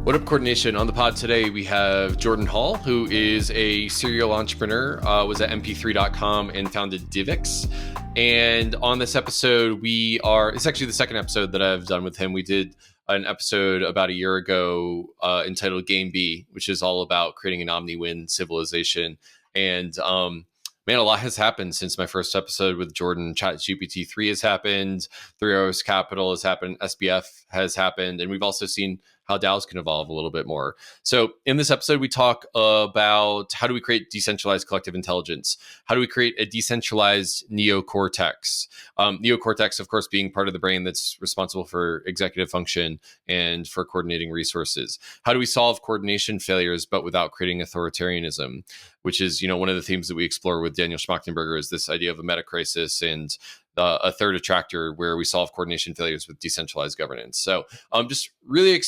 What up, Coordination? On the pod today, we have Jordan Hall, who is a serial entrepreneur, was at mp3.com and founded Divx. And on this episode, it's actually the second episode that I've done with him. We did an episode about a year ago entitled Game B, which is all about creating an omni-win civilization. And man, a lot has happened since my first episode with Jordan. ChatGPT 3 has happened, 3 Hours Capital has happened, SBF has happened, and we've also seen how DAOs can evolve a little bit more. So in this episode, we talk about how do we create decentralized collective intelligence? How do we create a decentralized neocortex? Neocortex, of course, being part of the brain that's responsible for executive function and for coordinating resources. How do we solve coordination failures, but without creating authoritarianism? Which is, one of the themes that we explore with Daniel Schmachtenberger is this idea of a meta crisis and a third attractor where we solve coordination failures with decentralized governance. So just really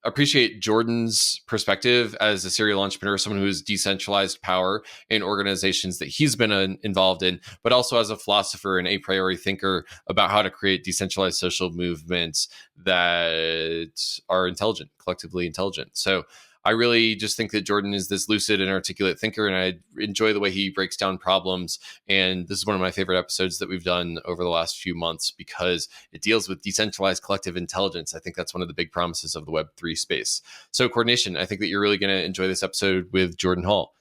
appreciate Jordan's perspective as a serial entrepreneur, someone who has decentralized power in organizations that he's been involved in, but also as a philosopher and a priori thinker about how to create decentralized social movements that are intelligent, collectively intelligent. So I really just think that Jordan is this lucid and articulate thinker, and I enjoy the way he breaks down problems. And this is one of my favorite episodes that we've done over the last few months because it deals with decentralized collective intelligence. I think that's one of the big promises of the Web3 space. So Coordination, I think that you're really going to enjoy this episode with Jordan Hall.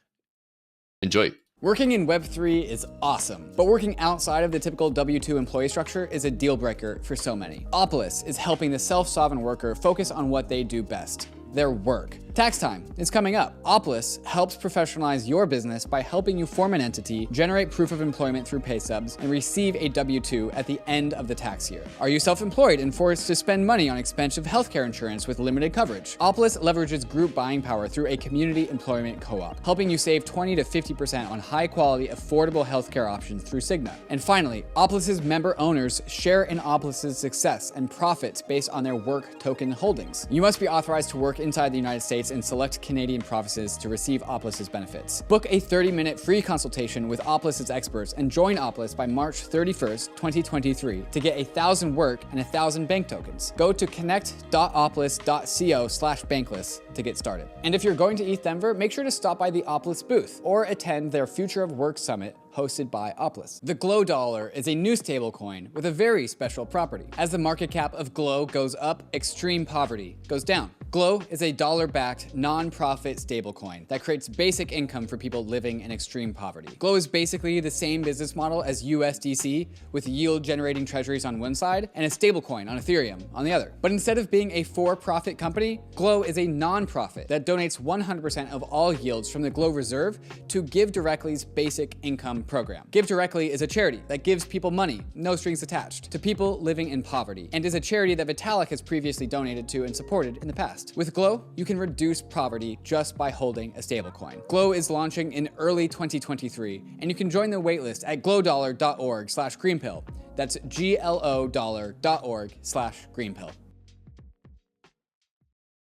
Enjoy. Working in Web3 is awesome, but working outside of the typical W-2 employee structure is a deal breaker for so many. OPOLIS is helping the self-sovereign worker focus on what they do best, their work. Tax time is coming up. OPOLIS helps professionalize your business by helping you form an entity, generate proof of employment through pay stubs, and receive a W-2 at the end of the tax year. Are you self-employed and forced to spend money on expensive healthcare insurance with limited coverage? OPOLIS leverages group buying power through a community employment co-op, helping you save 20 to 50% on high-quality, affordable healthcare options through Cigna. And finally, OPOLIS's member owners share in OPOLIS's success and profits based on their work token holdings. You must be authorized to work inside the United States and select Canadian provinces to receive OPOLIS's benefits. Book a 30-minute free consultation with OPOLIS's experts and join OPOLIS by March 31st, 2023 to get 1,000 work and 1,000 bank tokens. Go to connect.opolis.co/bankless to get started. And if you're going to ETH Denver, make sure to stop by the OPOLIS booth or attend their Future of Work Summit hosted by OPOLIS. The GLOW dollar is a new stablecoin with a very special property. As the market cap of GLOW goes up, extreme poverty goes down. GLOW is a dollar-backed, non-profit stablecoin that creates basic income for people living in extreme poverty. GLOW is basically the same business model as USDC, with yield-generating treasuries on one side and a stablecoin on Ethereum on the other. But instead of being a for-profit company, GLOW is a non-profit that donates 100% of all yields from the GLOW Reserve to Give Directly's basic income program. Give Directly is a charity that gives people money, no strings attached, to people living in poverty, and is a charity that Vitalik has previously donated to and supported in the past. With GLOW, you can reduce poverty just by holding a stablecoin. GLOW is launching in early 2023, and you can join the waitlist at glowdollar.org/greenpill. That's glodollar.org/greenpill.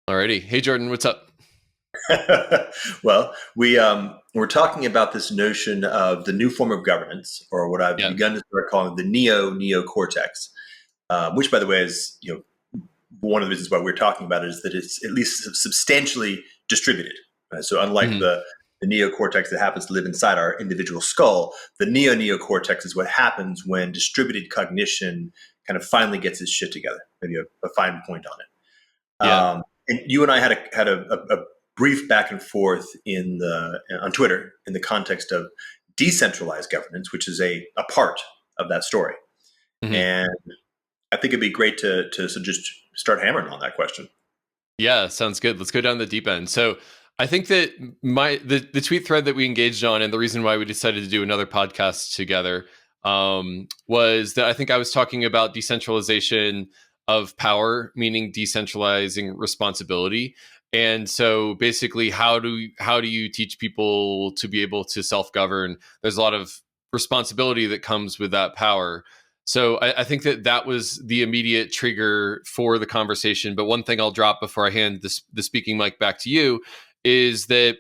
Alrighty. Hey, Jordan, what's up? Well, we're talking about this notion of the new form of governance, or what I've begun to start calling the Neo-neocortex, which, by the way, is one of the reasons why we're talking about it is that it's at least substantially distributed. So unlike the neocortex that happens to live inside our individual skull, the neo-neocortex is what happens when distributed cognition kind of finally gets its shit together. Maybe a fine point on it. And you and I had a brief back and forth on Twitter in the context of decentralized governance, which is a part of that story. Mm-hmm. And I think it'd be great to just start hammering on that question. Yeah, sounds good. Let's go down the deep end. So I think that the tweet thread that we engaged on, and the reason why we decided to do another podcast together, was that I think I was talking about decentralization of power, meaning decentralizing responsibility. And so basically, how do you teach people to be able to self-govern? There's a lot of responsibility that comes with that power. So I think that was the immediate trigger for the conversation. But one thing I'll drop before I hand the speaking mic back to you is that,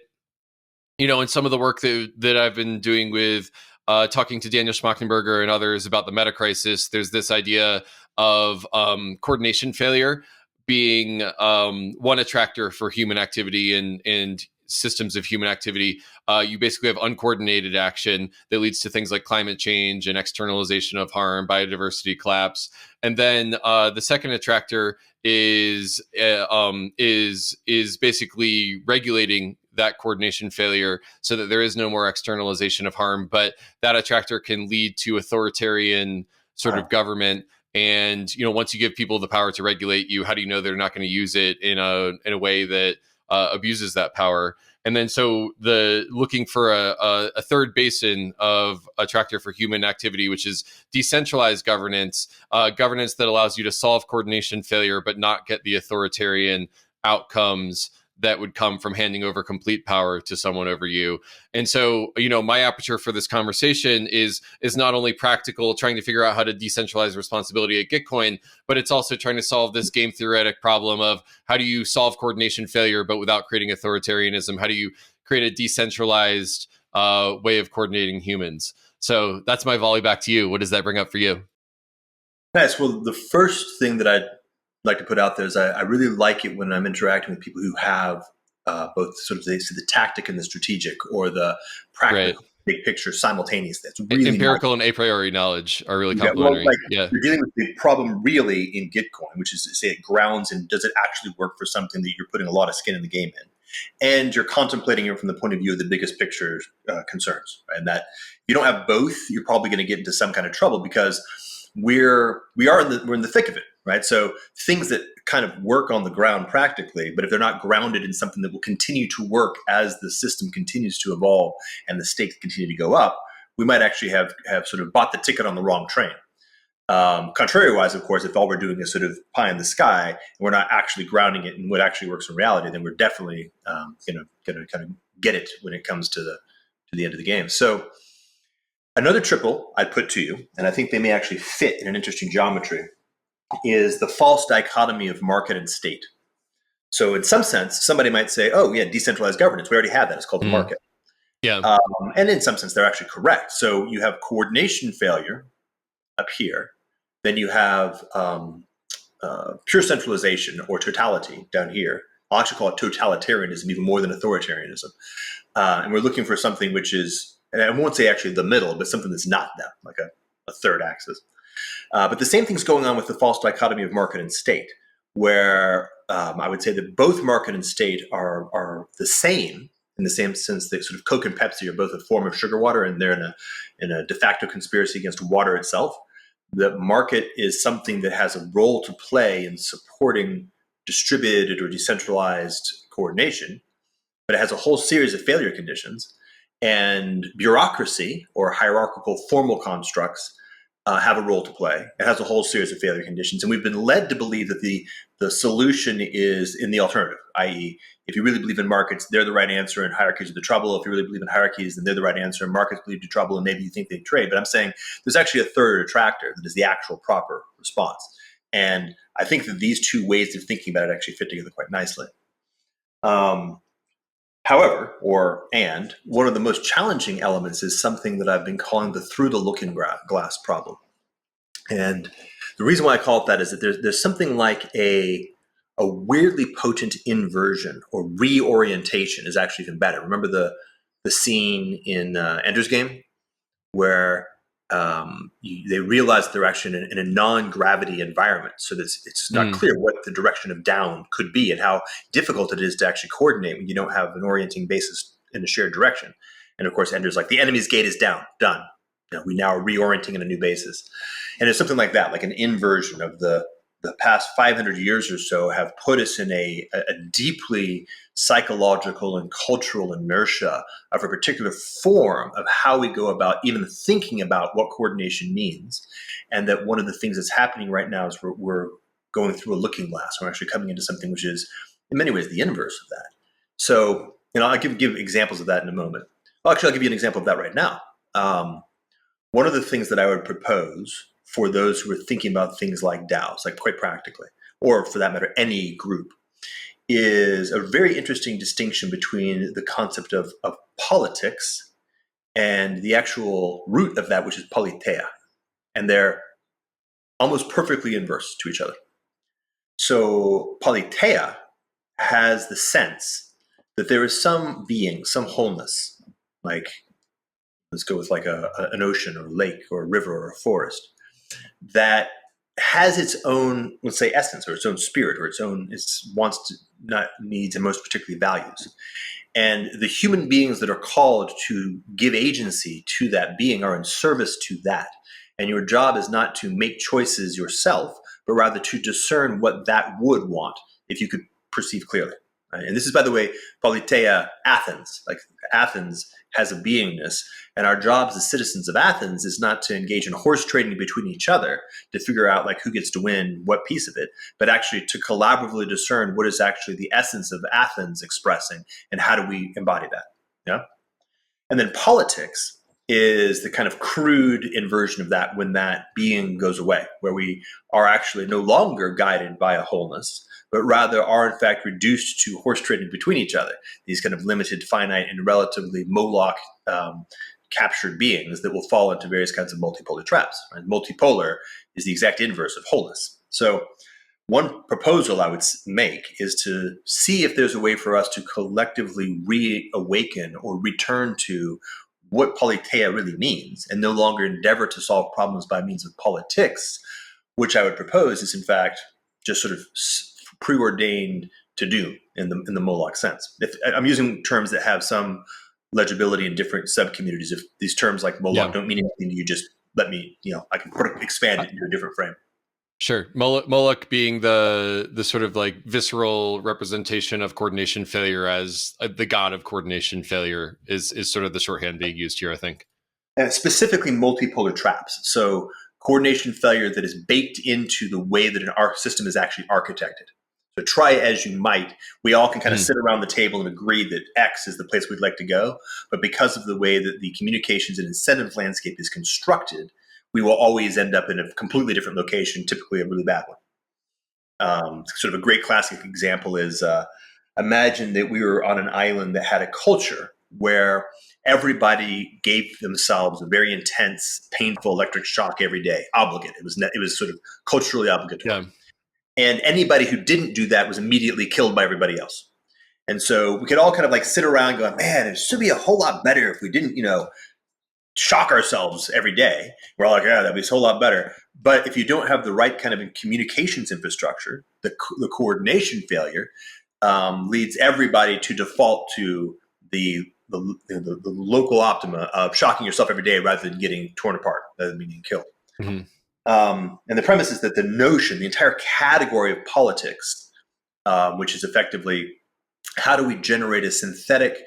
in some of the work that I've been doing with talking to Daniel Schmachtenberger and others about the meta crisis, there's this idea of coordination failure being one attractor for human activity and systems of human activity. You basically have uncoordinated action that leads to things like climate change and externalization of harm, biodiversity collapse. And then the second attractor is basically regulating that coordination failure so that there is no more externalization of harm. But that attractor can lead to authoritarian sort of government. And once you give people the power to regulate you, how do you know they're not going to use it in a way that abuses that power? And then so the looking for a third basin of attractor for human activity, which is decentralized governance, governance that allows you to solve coordination failure but not get the authoritarian outcomes that would come from handing over complete power to someone over you. And so, my aperture for this conversation is not only practical, trying to figure out how to decentralize responsibility at Gitcoin, but it's also trying to solve this game theoretic problem of how do you solve coordination failure, but without creating authoritarianism? How do you create a decentralized way of coordinating humans? So that's my volley back to you. What does that bring up for you? Nice. Well, the first thing that I'd like to put out there is I really like it when I'm interacting with people who have both sort of the tactic and the strategic, or the practical big picture simultaneously. It's really empirical and a priori knowledge are really complementary. You're dealing with the problem really in Gitcoin, which is to say it grounds and does it actually work for something that you're putting a lot of skin in the game in, and you're contemplating it from the point of view of the biggest picture concerns, right? And that if you don't have both, you're probably going to get into some kind of trouble, because we're in the thick of it, right? So things that kind of work on the ground practically, but if they're not grounded in something that will continue to work as the system continues to evolve and the stakes continue to go up, we might actually have sort of bought the ticket on the wrong train. Contrary-wise, of course, if all we're doing is sort of pie in the sky and we're not actually grounding it in what actually works in reality, then we're definitely going to kind of get it when it comes to the end of the game. So another triple I'd put to you, and I think they may actually fit in an interesting geometry, is the false dichotomy of market and state. So in some sense, somebody might say, oh, yeah, decentralized governance, we already have that. It's called the market. Yeah. And in some sense, they're actually correct. So you have coordination failure up here. Then you have pure centralization or totality down here. I'll actually call it totalitarianism even more than authoritarianism. And we're looking for something which is, and I won't say actually the middle, but something that's not that, like a third axis. But the same thing's going on with the false dichotomy of market and state, where I would say that both market and state are the same, in the same sense that sort of Coke and Pepsi are both a form of sugar water, and they're in a de facto conspiracy against water itself. The market is something that has a role to play in supporting distributed or decentralized coordination, but it has a whole series of failure conditions. And bureaucracy, or hierarchical formal constructs, have a role to play. It has a whole series of failure conditions. And we've been led to believe that the solution is in the alternative, i.e., if you really believe in markets, they're the right answer and hierarchies are the trouble. If you really believe in hierarchies, then they're the right answer and markets believe the trouble, and maybe you think they trade. But I'm saying there's actually a third attractor that is the actual proper response. And I think that these two ways of thinking about it actually fit together quite nicely. However, one of the most challenging elements is something that I've been calling the through the looking glass problem. And the reason why I call it that is that there's something like a weirdly potent inversion or reorientation is actually even better. Remember the scene in Ender's Game where they realize that they're actually in a non-gravity environment, so that it's not clear what the direction of down could be and how difficult it is to actually coordinate when you don't have an orienting basis in a shared direction. And of course, Ender's like, the enemy's gate is down, done. We now are reorienting in a new basis. And it's something like that, like an inversion of the past 500 years or so have put us in a deeply psychological and cultural inertia of a particular form of how we go about even thinking about what coordination means. And that one of the things that's happening right now is we're going through a looking glass. We're actually coming into something which is in many ways the inverse of that. So, I'll give examples of that in a moment. Well, actually, I'll give you an example of that right now. One of the things that I would propose for those who are thinking about things like DAOs, like quite practically, or for that matter, any group, is a very interesting distinction between the concept of politics and the actual root of that, which is politeia. And they're almost perfectly inverse to each other. So politeia has the sense that there is some being, some wholeness, like let's go with like an ocean or a lake or a river or a forest, that has its own, let's say, essence or its own spirit or its own wants to, not needs, and most particularly values. And the human beings that are called to give agency to that being are in service to that. And your job is not to make choices yourself, but rather to discern what that would want if you could perceive clearly. Right? And this is, by the way, politeia Athens. Like Athens has a beingness, and our jobs as citizens of Athens is not to engage in horse trading between each other to figure out like who gets to win what piece of it, but actually to collaboratively discern what is actually the essence of Athens expressing and how do we embody that. Yeah. And then politics is the kind of crude inversion of that when that being goes away, where we are actually no longer guided by a wholeness, but rather are in fact reduced to horse trading between each other, these kind of limited, finite, and relatively Moloch captured beings that will fall into various kinds of multipolar traps. Right? Multipolar is the exact inverse of wholeness. So one proposal I would make is to see if there's a way for us to collectively reawaken or return to what politeia really means and no longer endeavor to solve problems by means of politics, which I would propose is in fact just sort of preordained to do in the Moloch sense. If I'm using terms that have some legibility in different sub-communities, if these terms like Moloch don't mean anything to you, just let me, I can expand it into a different frame. Sure. Moloch being the sort of like visceral representation of coordination failure as the god of coordination failure is sort of the shorthand being used here, I think. Specifically multipolar traps. So coordination failure that is baked into the way that our system is actually architected. So try as you might, we all can kind of sit around the table and agree that X is the place we'd like to go. But because of the way that the communications and incentive landscape is constructed, we will always end up in a completely different location, typically a really bad one. Sort of a great classic example is imagine that we were on an island that had a culture where everybody gave themselves a very intense, painful electric shock every day, obligate. It was sort of culturally obligatory. Yeah. And anybody who didn't do that was immediately killed by everybody else. And so we could all kind of like sit around going, man, it should be a whole lot better if we didn't, shock ourselves every day. We're all like, yeah, that'd be a whole lot better. But if you don't have the right kind of communications infrastructure, the coordination failure leads everybody to default to the local optima of shocking yourself every day rather than getting torn apart, rather than being killed. Mm-hmm. And the premise is that the entire category of politics, which is effectively how do we generate a synthetic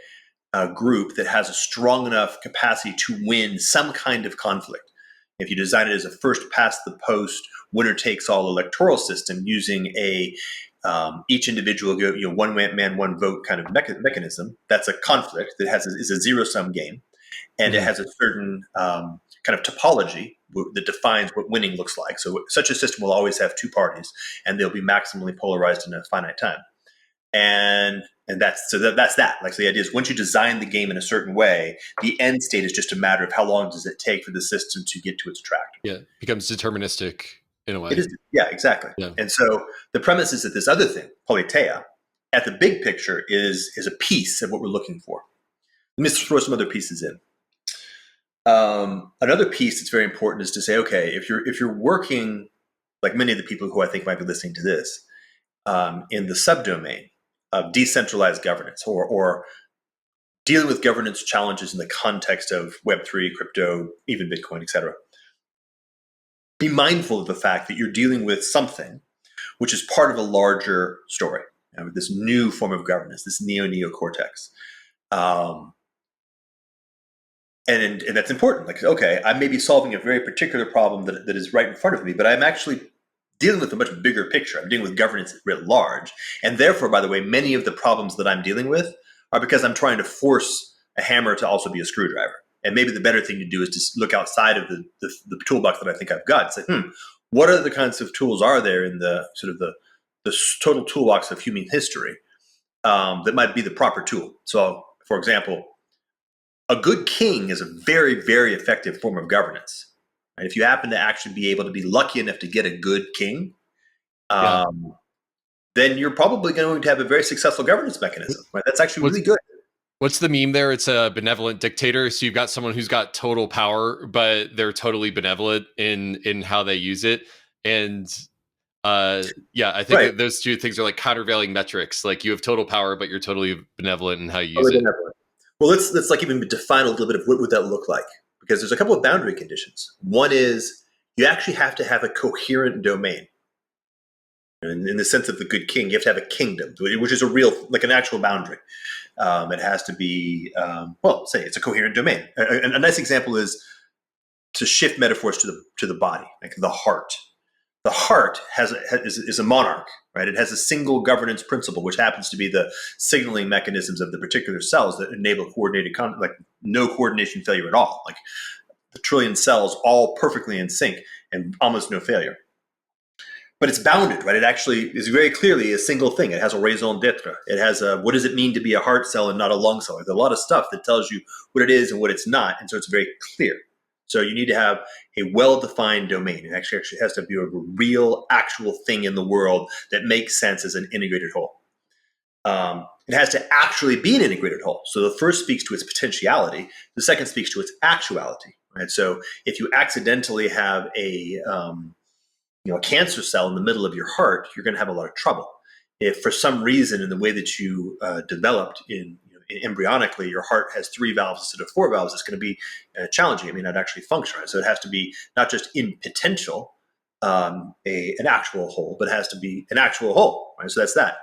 group that has a strong enough capacity to win some kind of conflict. If you design it as a first past the post, winner takes all electoral system using a each individual go, one man, one vote kind of mechanism, that's a conflict that is a zero sum game, and it has a certain kind of topology that defines what winning looks like. So such a system will always have two parties, and they'll be maximally polarized in a finite time. And that's that. Like, so the idea is once you design the game in a certain way, the end state is just a matter of how long does it take for the system to get to its attractor. Yeah, it becomes deterministic in a way. It is, yeah, exactly. Yeah. And so the premise is that this other thing, politeia, at the big picture is a piece of what we're looking for. Let me throw some other pieces in. Another piece that's very important is to say, okay, if you're working, like many of the people who I think might be listening to this, in the subdomain of decentralized governance or dealing with governance challenges in the context of Web3, crypto, even Bitcoin, et cetera. Be mindful of the fact that you're dealing with something which is part of a larger story, this new form of governance, this Neo-neocortex. And that's important. Like, okay, I may be solving a very particular problem that is right in front of me, but I'm actually dealing with a much bigger picture. I'm dealing with governance writ large. And therefore, by the way, many of the problems that I'm dealing with are because I'm trying to force a hammer to also be a screwdriver. And maybe the better thing to do is to look outside of the toolbox that I think I've got and say, what other kinds of tools are there in the sort of the total toolbox of human history that might be the proper tool? So, for example, a good king is a very, very effective form of governance. And if you happen to actually be able to be lucky enough to get a good king, then you're probably going to have a very successful governance mechanism. Right? That's actually really good. What's the meme there? It's a benevolent dictator. So you've got someone who's got total power, but they're totally benevolent in how they use it. And yeah, I think that those two things are like countervailing metrics. Like you have total power, but you're totally benevolent in how you use it. Well, let's like even define a little bit of what would that look like, because there's a couple of boundary conditions. One is you actually have to have a coherent domain. And in the sense of the good king, you have to have a kingdom, which is a real, like an actual boundary. It has to be, say it's a coherent domain. A nice example is to shift metaphors to the body, like the heart. The heart is a monarch, right? It has a single governance principle, which happens to be the signaling mechanisms of the particular cells that enable coordinated like no coordination failure at all. Like the trillion cells all perfectly in sync and almost no failure. But it's bounded, right? It actually is very clearly a single thing. It has a raison d'etre. It has a, what does it mean to be a heart cell and not a lung cell? There's a lot of stuff that tells you what it is and what it's not. And so it's very clear. So you need to have a well-defined domain. It actually has to be a real, actual thing in the world that makes sense as an integrated whole. It has to actually be an integrated whole. So the first speaks to its potentiality. The second speaks to its actuality, right? So if you accidentally have a cancer cell in the middle of your heart, you're going to have a lot of trouble. If for some reason in the way that you developed embryonically, your heart has 3 valves instead of 4 valves, it's going to be challenging. It may not actually function, right? So it has to be not just in potential, an actual whole, but it has to be an actual whole, right? So that's that.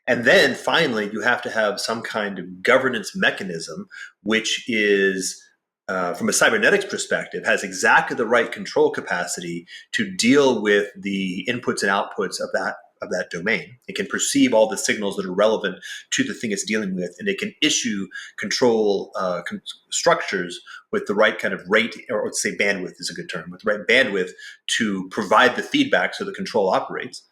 And then finally, you have to have some kind of governance mechanism, which is from a cybernetics perspective, has exactly the right control capacity to deal with the inputs and outputs of that domain. It can perceive all the signals that are relevant to the thing it's dealing with, and it can issue control structures with the right kind of rate, or let's say bandwidth is a good term, with the right bandwidth to provide the feedback so the control operates,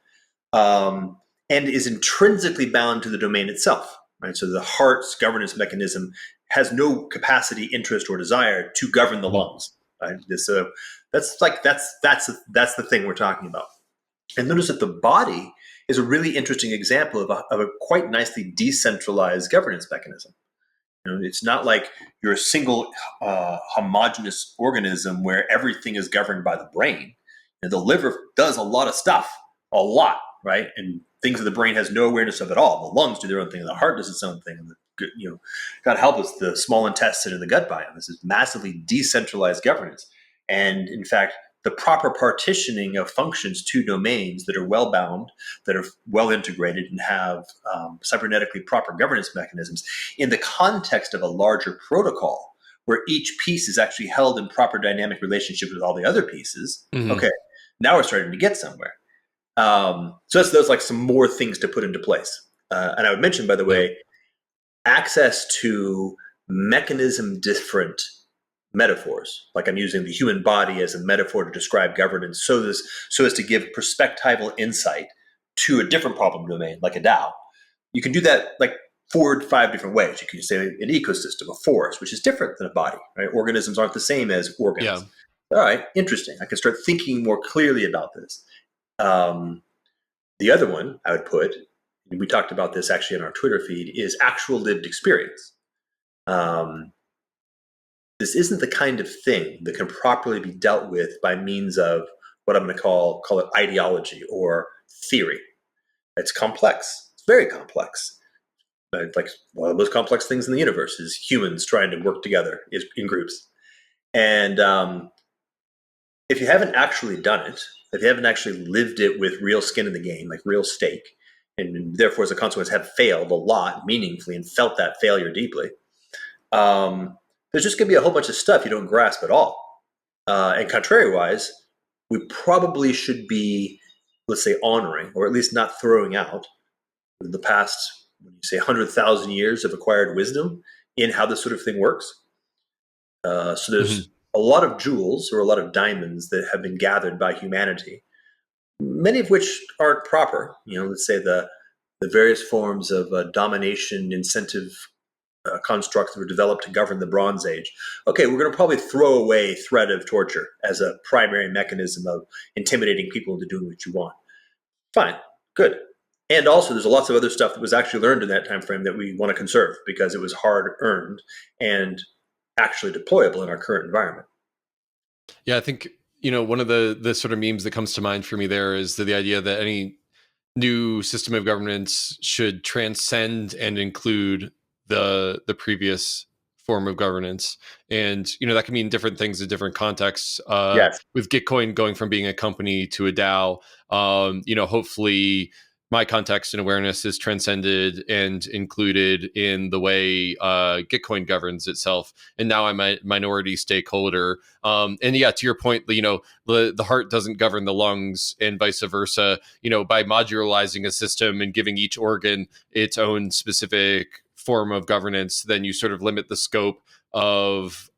and is intrinsically bound to the domain itself. Right? So the heart's governance mechanism has no capacity, interest, or desire to govern the lungs. Right? So that's the thing we're talking about. And notice that the body is a really interesting example of a quite nicely decentralized governance mechanism. It's not like you're a single homogeneous organism where everything is governed by the brain. The liver does a lot of stuff, a lot, right? And things that the brain has no awareness of at all. The lungs do their own thing, and the heart does its own thing, and God help us, the small intestine and the gut biome. This is massively decentralized governance. And in fact, the proper partitioning of functions to domains that are well bound, that are well integrated, and have cybernetically proper governance mechanisms in the context of a larger protocol where each piece is actually held in proper dynamic relationship with all the other pieces. Mm-hmm. Okay, now we're starting to get somewhere. So those like some more things to put into place. And I would mention, by the way, access to mechanism different metaphors, like I'm using the human body as a metaphor to describe governance, so as to give perspectival insight to a different problem domain, like a DAO. You can do that like 4 to 5 different ways. You can say an ecosystem, a forest, which is different than a body, right? Organisms aren't the same as organs. Yeah. All right, interesting. I can start thinking more clearly about this. The other one I would put, and we talked about this actually in our Twitter feed, is actual lived experience. This isn't the kind of thing that can properly be dealt with by means of what I'm going to call it ideology or theory. It's complex. It's very complex. Like one of the most complex things in the universe is humans trying to work together in groups. And if you haven't actually done it, if you haven't actually lived it with real skin in the game, like real stake, and therefore as a consequence have failed a lot meaningfully and felt that failure deeply, there's just going to be a whole bunch of stuff you don't grasp at all. And contrary-wise, we probably should be, let's say, honoring, or at least not throwing out the past, when you say 100,000 years of acquired wisdom in how this sort of thing works. So there's a lot of jewels or a lot of diamonds that have been gathered by humanity, many of which aren't proper. Let's say the various forms of domination, incentive constructs that were developed to govern the Bronze Age. Okay, we're going to probably throw away threat of torture as a primary mechanism of intimidating people into doing what you want. Fine, good. And also, there's lots of other stuff that was actually learned in that time frame that we want to conserve because it was hard earned and actually deployable in our current environment. Yeah, I think, one of the sort of memes that comes to mind for me there is the idea that any new system of governance should transcend and include the previous form of governance. And that can mean different things in different contexts. Yes. With Gitcoin going from being a company to a DAO, hopefully my context and awareness is transcended and included in the way Gitcoin governs itself. And now I'm a minority stakeholder. And yeah, to your point, the heart doesn't govern the lungs and vice versa. By modularizing a system and giving each organ its own specific form of governance, then you sort of limit the scope of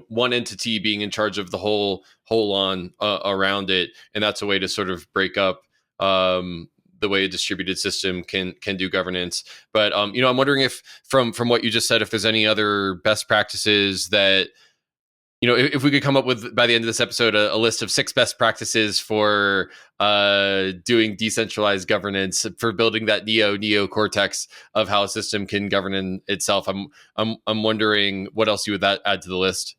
one entity being in charge of the whole on around it, and that's a way to sort of break up the way a distributed system can do governance. But I'm wondering if from what you just said, if there's any other best practices that if we could come up with by the end of this episode a list of 6 best practices for doing decentralized governance, for building that NeoNeoCortex of how a system can govern in itself. I'm wondering what else you would add to the list.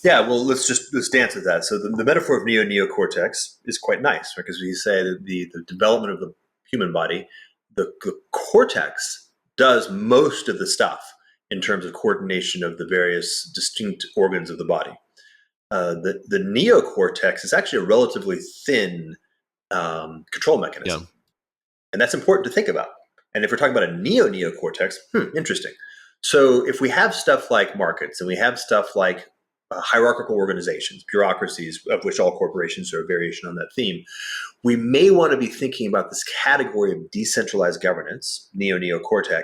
Yeah, well, let's dance with that. So the metaphor of NeoNeoCortex is quite nice, because we say that the development of the human body, the cortex does most of the stuff in terms of coordination of the various distinct organs of the body. The neocortex is actually a relatively thin control mechanism. Yeah. And that's important to think about. And if we're talking about a NeoNeoCortex, interesting. So if we have stuff like markets and we have stuff like hierarchical organizations, bureaucracies, of which all corporations are a variation on that theme, we may want to be thinking about this category of decentralized governance, NeoNeoCortex,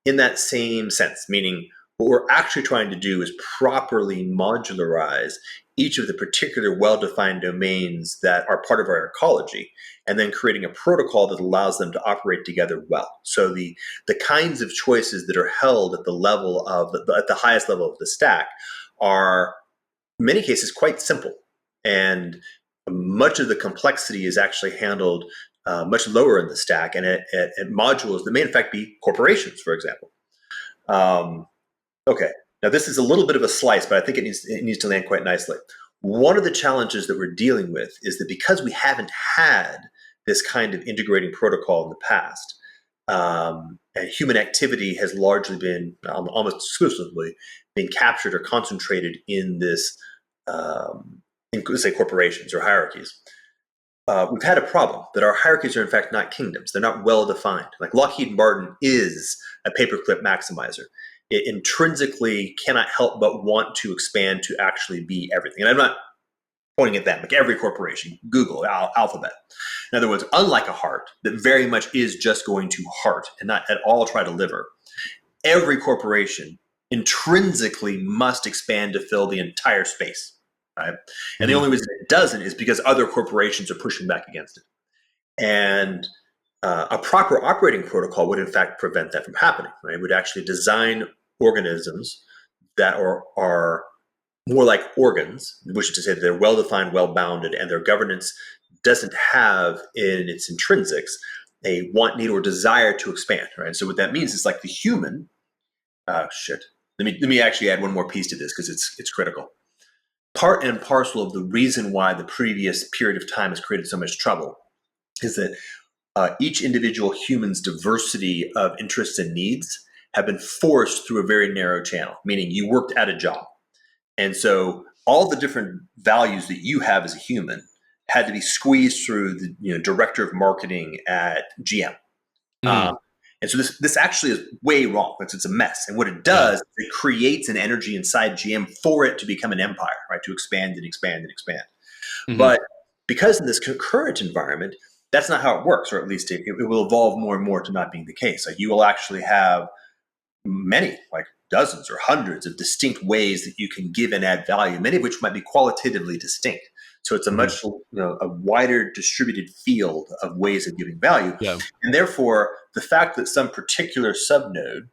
in that same sense, meaning what we're actually trying to do is properly modularize each of the particular well-defined domains that are part of our ecology, and then creating a protocol that allows them to operate together well. So the kinds of choices that are held at the level of at the highest level of the stack are, in many cases, quite simple, and much of the complexity is actually handled much lower in the stack and at modules that may in fact be corporations, for example. Okay, now this is a little bit of a slice, but I think it needs to land quite nicely. One of the challenges that we're dealing with is that because we haven't had this kind of integrating protocol in the past, and human activity has largely been, almost exclusively, been captured or concentrated in this, in, say, corporations or hierarchies. We've had a problem that our hierarchies are in fact not kingdoms. They're not well defined. Like Lockheed Martin is a paperclip maximizer. It intrinsically cannot help but want to expand to actually be everything. And I'm not pointing at them, like every corporation, Google, Alphabet. In other words, unlike a heart that very much is just going to heart and not at all try to liver, every corporation intrinsically must expand to fill the entire space. Right? And the only reason it doesn't is because other corporations are pushing back against it. And a proper operating protocol would in fact prevent that from happening. Right? It would actually design organisms that are more like organs, which is to say that they're well-defined, well-bounded, and their governance doesn't have in its intrinsics a want, need, or desire to expand. Right? So what that means is like the human. Let me actually add one more piece to this because it's critical. Part and parcel of the reason why the previous period of time has created so much trouble is that each individual human's diversity of interests and needs have been forced through a very narrow channel, meaning you worked at a job. And so all the different values that you have as a human had to be squeezed through the director of marketing at GM. And so this actually is way wrong. It's a mess. And what it does is it creates an energy inside GM for it to become an empire, right? To expand and expand and expand. But because in this current environment, that's not how it works, or at least it will evolve more and more to not being the case. Like you will actually have many, like dozens or hundreds of distinct ways that you can give and add value, many of which might be qualitatively distinct. So it's a much a wider distributed field of ways of giving value. Yeah. And therefore, the fact that some particular subnode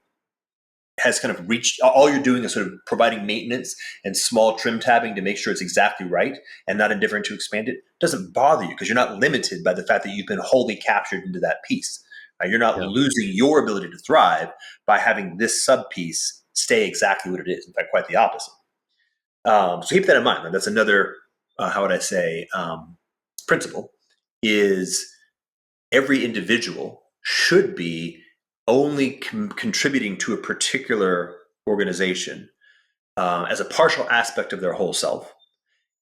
has kind of reached, all you're doing is sort of providing maintenance and small trim tabbing to make sure it's exactly right and not indifferent to expand it, doesn't bother you because you're not limited by the fact that you've been wholly captured into that piece. You're not losing your ability to thrive by having this sub piece stay exactly what it is. In fact, quite the opposite. So keep that in mind. That's another, how would I say, principle is every individual should be only contributing to a particular organization as a partial aspect of their whole self,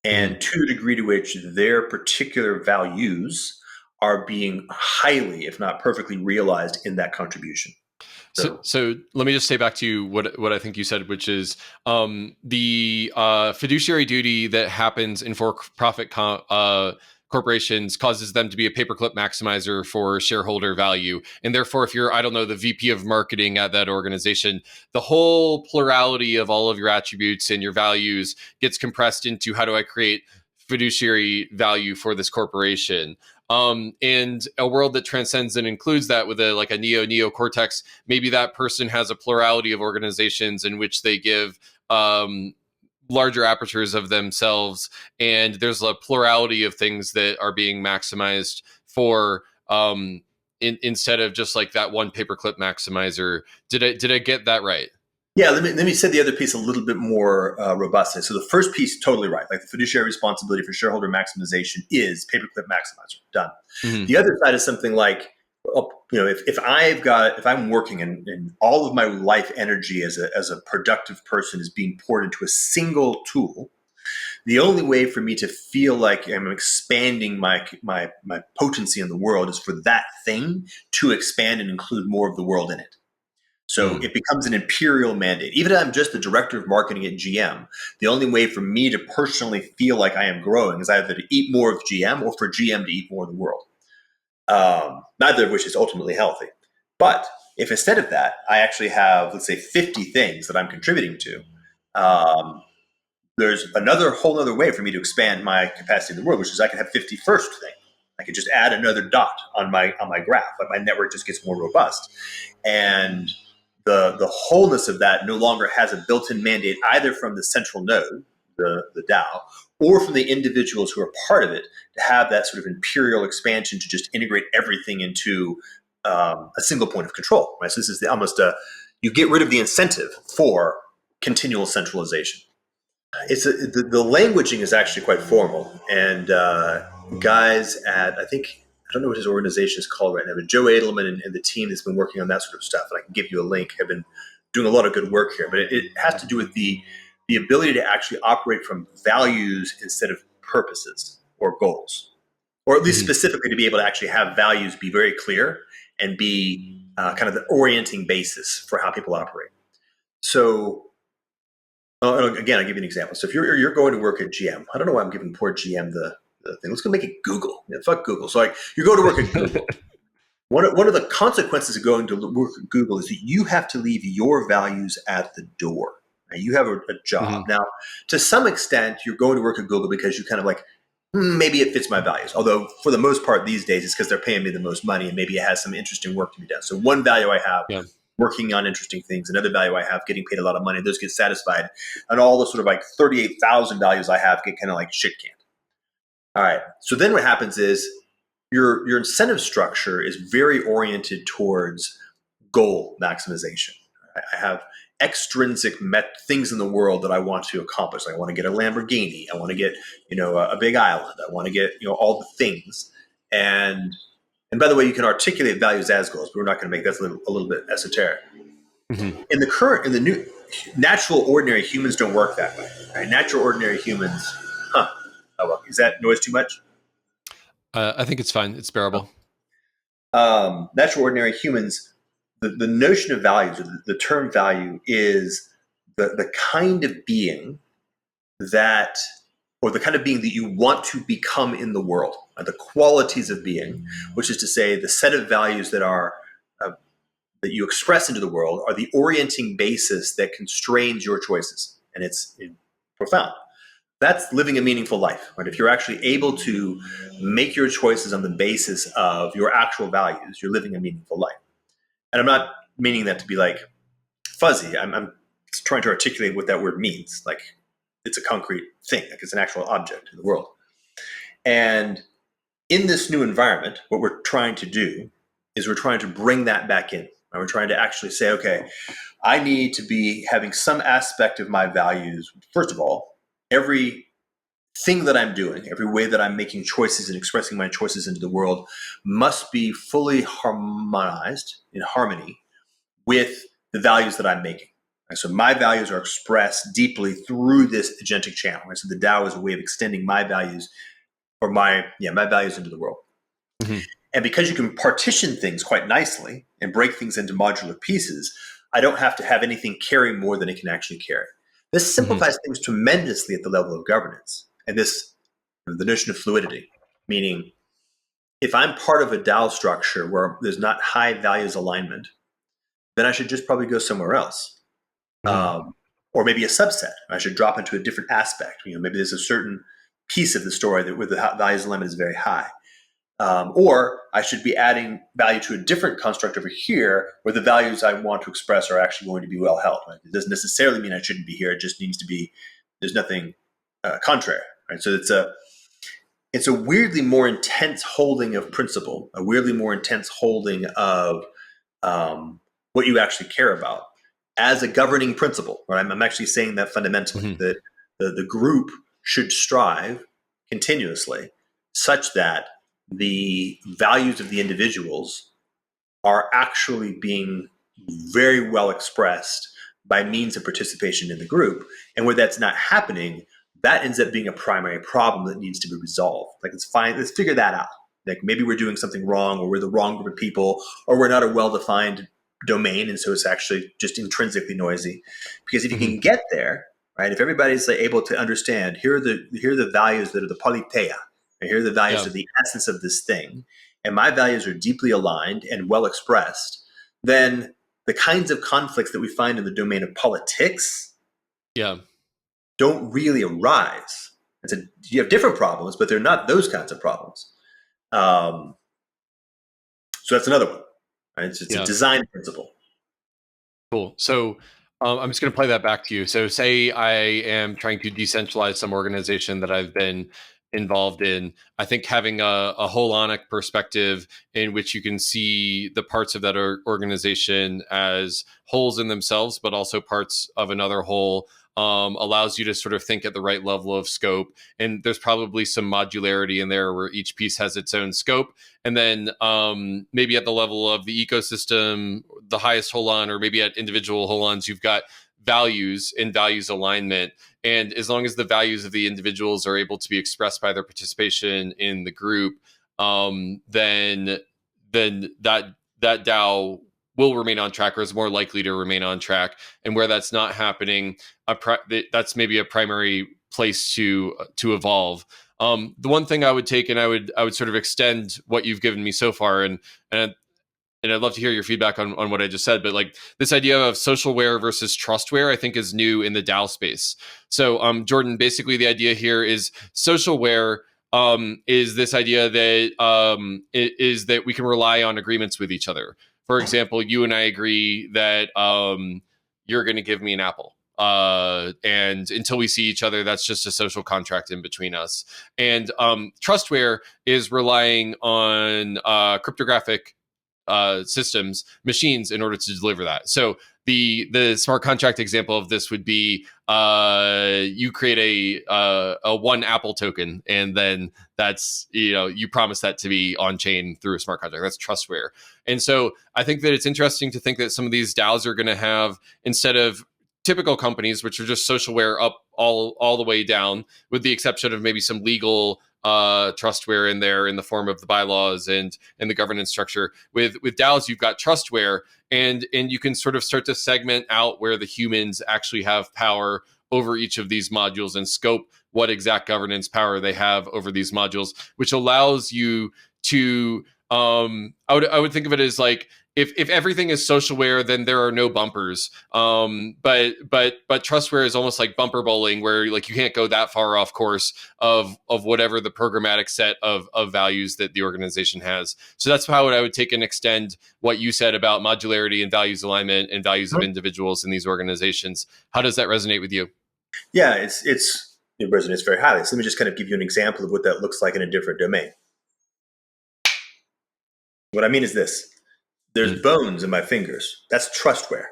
and to the degree to which their particular values are being highly, if not perfectly, realized in that contribution. So let me just say back to you what I think you said, which is the fiduciary duty that happens in for-profit corporations causes them to be a paperclip maximizer for shareholder value. And therefore, if you're, I don't know, the VP of marketing at that organization, the whole plurality of all of your attributes and your values gets compressed into how do I create fiduciary value for this corporation. And a world that transcends and includes that with a NeoNeoCortex, maybe that person has a plurality of organizations in which they give larger apertures of themselves, and there's a plurality of things that are being maximized for instead of just like that one paperclip maximizer. Did I get that right? Yeah, let me say the other piece a little bit more robustly. So the first piece, totally right. Like the fiduciary responsibility for shareholder maximization is paperclip maximizer. Done. Mm-hmm. The other side is something like, if I'm working and all of my life energy as a productive person is being poured into a single tool, the only way for me to feel like I'm expanding my potency in the world is for that thing to expand and include more of the world in it. So it becomes an imperial mandate. Even if I'm just the director of marketing at GM, the only way for me to personally feel like I am growing is either to eat more of GM or for GM to eat more of the world. Neither of which is ultimately healthy. But if instead of that, I actually have, let's say, 50 things that I'm contributing to, there's whole other way for me to expand my capacity in the world, which is I can have 51st thing. I could just add another dot on my graph, but my network just gets more robust. And the wholeness of that no longer has a built-in mandate either from the central node, the DAO, or from the individuals who are part of it to have that sort of imperial expansion to just integrate everything into a single point of control. Right? So this is you get rid of the incentive for continual centralization. The languaging is actually quite formal, and guys at I don't know what his organization is called right now, but Joe Edelman and the team that's been working on that sort of stuff, and I can give you a link, have been doing a lot of good work here. But it has to do with the ability to actually operate from values instead of purposes or goals, or at least specifically to be able to actually have values be very clear and be kind of the orienting basis for how people operate. So again, I'll give you an example. So if you're going to work at GM, I don't know why I'm giving poor GM the thing. Let's go make it Google. Yeah, fuck Google. So you go to work at Google. One of the consequences of going to work at Google is that you have to leave your values at the door. Right? You have a job. Mm-hmm. Now, to some extent, you're going to work at Google because you kind of like, maybe it fits my values. Although for the most part these days, it's because they're paying me the most money and maybe it has some interesting work to be done. So one value I have, working on interesting things, another value I have, getting paid a lot of money, those get satisfied. And all the sort of like 38,000 values I have get kind of like shit canned. All right. So then what happens is your incentive structure is very oriented towards goal maximization. I have extrinsic things in the world that I want to accomplish. Like I want to get a Lamborghini. I want to get, a big island. I want to get, all the things. And by the way, you can articulate values as goals, but we're not going to make that a little bit esoteric. Mm-hmm. In the new natural ordinary humans don't work that way. Right? Natural ordinary humans, Oh, well, is that noise too much? I think it's fine. It's bearable. Natural ordinary humans, the notion of values, or the term value, is the kind of being that, or the kind of being that you want to become in the world, the qualities of being, which is to say the set of values that are that you express into the world are the orienting basis that constrains your choices. And it's profound. That's living a meaningful life, right? If you're actually able to make your choices on the basis of your actual values, you're living a meaningful life. And I'm not meaning that to be like fuzzy. I'm trying to articulate what that word means. Like it's a concrete thing, like it's an actual object in the world. And in this new environment, what we're trying to do is we're trying to bring that back in. And we're trying to actually say, okay, I need to be having some aspect of my values. First of all, every thing that I'm doing, every way that I'm making choices and expressing my choices into the world must be fully harmonized, in harmony with the values that I'm making. Right? So my values are expressed deeply through this agentic channel. Right? So the DAO is a way of extending my values or my values into the world. Mm-hmm. And because you can partition things quite nicely and break things into modular pieces, I don't have to have anything carry more than it can actually carry. This simplifies things tremendously at the level of governance. And the notion of fluidity, meaning if I'm part of a DAO structure where there's not high values alignment, then I should just probably go somewhere else. Or maybe a subset. I should drop into a different aspect. Maybe there's a certain piece of the story where the values alignment is very high. Or I should be adding value to a different construct over here where the values I want to express are actually going to be well held. Right? It doesn't necessarily mean I shouldn't be here. It just needs to be, there's nothing contrary. Right? So it's a weirdly more intense holding of principle, a weirdly more intense holding of what you actually care about as a governing principle. Right? I'm actually saying that fundamentally, that the group should strive continuously such that the values of the individuals are actually being very well expressed by means of participation in the group. And where that's not happening, that ends up being a primary problem that needs to be resolved. Like, it's fine, let's figure that out. Like, maybe we're doing something wrong, or we're the wrong group of people, or we're not a well-defined domain, and so it's actually just intrinsically noisy. Because if you can get there, right, if everybody's able to understand, here are the values that are the politeia, and here are the values of the essence of this thing, and my values are deeply aligned and well expressed, then the kinds of conflicts that we find in the domain of politics don't really arise. You have different problems, but they're not those kinds of problems. So that's another one. Right? It's a design principle. Cool. So I'm just going to play that back to you. So say I am trying to decentralize some organization that I've been involved in. I think having a holonic perspective in which you can see the parts of that organization as wholes in themselves, but also parts of another whole, allows you to sort of think at the right level of scope. And there's probably some modularity in there where each piece has its own scope. And then maybe at the level of the ecosystem, the highest holon, or maybe at individual holons, you've got values and values alignment. And as long as the values of the individuals are able to be expressed by their participation in the group, then that DAO will remain on track, or is more likely to remain on track. And where that's not happening, that's maybe a primary place to evolve. The one thing I would take, and I would sort of extend what you've given me so far, and I'd love to hear your feedback on what I just said, but like this idea of socialware versus trustware, I think is new in the DAO space. So Jordan, basically the idea here is socialware is this idea that is that we can rely on agreements with each other. For example, you and I agree that you're going to give me an apple. And until we see each other, that's just a social contract in between us. And trustware is relying on cryptographic systems, machines, in order to deliver that. So the smart contract example of this would be you create a one Apple token, and then that's, you promise that to be on chain through a smart contract. That's trustware. And so I think that it's interesting to think that some of these DAOs are going to have, instead of typical companies, which are just socialware up all the way down, with the exception of maybe some legal trustware in there in the form of the bylaws and the governance structure. With DAOs, you've got trustware, and you can sort of start to segment out where the humans actually have power over each of these modules and scope what exact governance power they have over these modules, which allows you to I would think of it as like, if everything is socialware, then there are no bumpers. But Trustware is almost like bumper bowling, where like you can't go that far off course of whatever the programmatic set of values that the organization has. So that's how I would take and extend what you said about modularity and values alignment and values of individuals in these organizations. How does that resonate with you? Yeah, it resonates very highly. So let me just kind of give you an example of what that looks like in a different domain. What I mean is this. There's bones in my fingers. That's Trustware,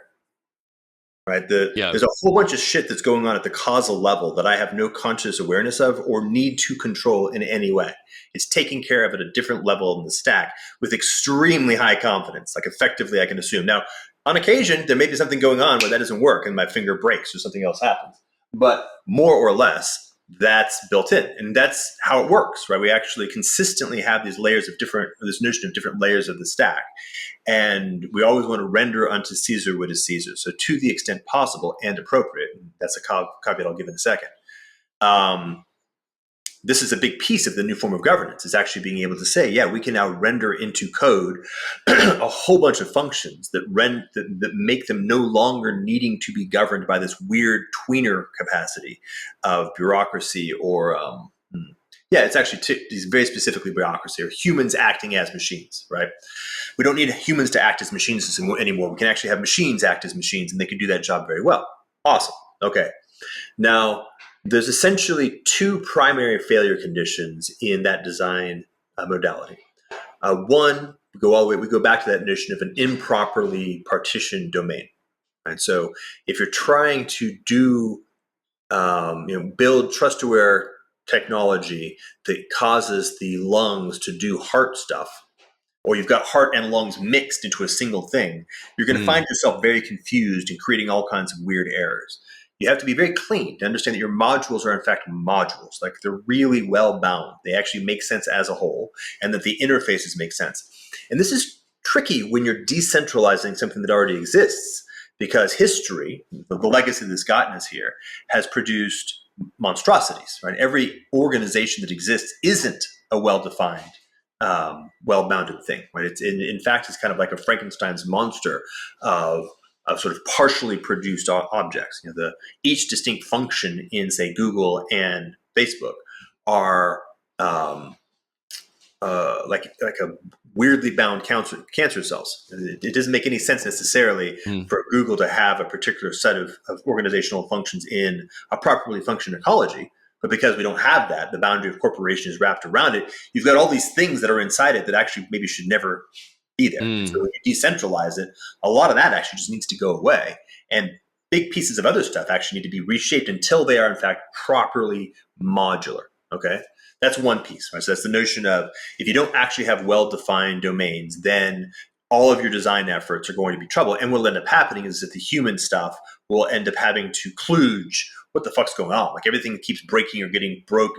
right? There's a whole bunch of shit that's going on at the causal level that I have no conscious awareness of or need to control in any way. It's taken care of at a different level in the stack with extremely high confidence. Like effectively, I can assume. Now, on occasion, there may be something going on where that doesn't work and my finger breaks or something else happens. But more or less, that's built in, and that's how it works, right? We actually consistently have these layers of this notion of different layers of the stack, and we always want to render unto Caesar what is Caesar. So to the extent possible and appropriate, that's a caveat I'll give in a second. This is a big piece of the new form of governance, is actually being able to say, yeah, we can now render into code a whole bunch of functions that make them no longer needing to be governed by this weird tweener capacity of bureaucracy or, it's actually very specifically bureaucracy or humans acting as machines, right? We don't need humans to act as machines anymore. We can actually have machines act as machines, and they can do that job very well. Awesome. Okay. Now, there's essentially two primary failure conditions in that design modality. One, we go back to that notion of an improperly partitioned domain. Right? So if you're trying to build trust-aware technology that causes the lungs to do heart stuff, or you've got heart and lungs mixed into a single thing, you're going to find yourself very confused and creating all kinds of weird errors. You have to be very clean to understand that your modules are in fact modules. Like they're really well bound. They actually make sense as a whole, and that the interfaces make sense. And this is tricky when you're decentralizing something that already exists, because history, the legacy that's gotten us here, has produced monstrosities, right? Every organization that exists isn't a well-defined, well-bounded thing, right? It's in fact, it's kind of like a Frankenstein's monster of sort of partially produced objects. Each distinct function in, say, Google and Facebook are like a weirdly bound cancer cells. It doesn't make any sense necessarily for Google to have a particular set of organizational functions in a properly functioning ecology. But because we don't have that, the boundary of corporation is wrapped around it. You've got all these things that are inside it that actually maybe should never be there. So when you decentralize it, a lot of that actually just needs to go away. And big pieces of other stuff actually need to be reshaped until they are in fact properly modular. Okay. That's one piece, right? So that's the notion of, if you don't actually have well-defined domains, then all of your design efforts are going to be trouble. And what'll end up happening is that the human stuff will end up having to kludge what the fuck's going on. Like everything keeps breaking or getting broke,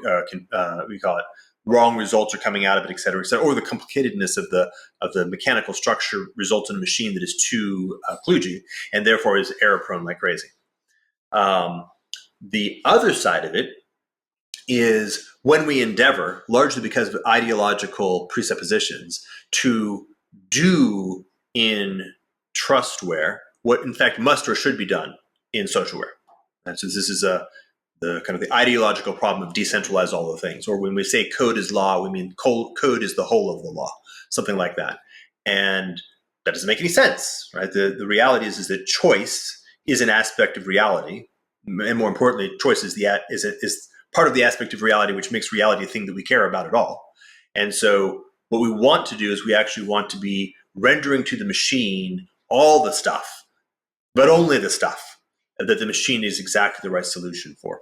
we call it, wrong results are coming out of it, et cetera, or the complicatedness of the mechanical structure results in a machine that is too kludgy and therefore is error prone like crazy. The other side of it is when we endeavor, largely because of ideological presuppositions, to do in Trustware what in fact must or should be done in socialware. And so this is the kind of the ideological problem of decentralize all the things. Or when we say code is law, we mean code is the whole of the law, something like that. And that doesn't make any sense, right? The reality is that choice is an aspect of reality. And more importantly, choice is part of the aspect of reality which makes reality a thing that we care about at all. And so what we want to do is we actually want to be rendering to the machine all the stuff, but only the stuff that the machine is exactly the right solution for.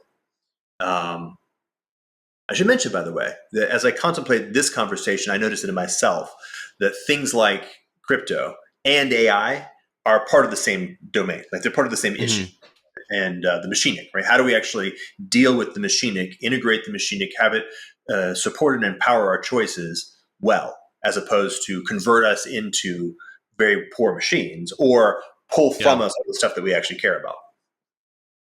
I should mention, by the way, that as I contemplate this conversation, I noticed it in myself that things like crypto and AI are part of the same domain, like they're part of the same issue. And the machinic, right? How do we actually deal with the machinic, integrate the machinic, have it support and empower our choices well, as opposed to convert us into very poor machines or pull from us all the stuff that we actually care about.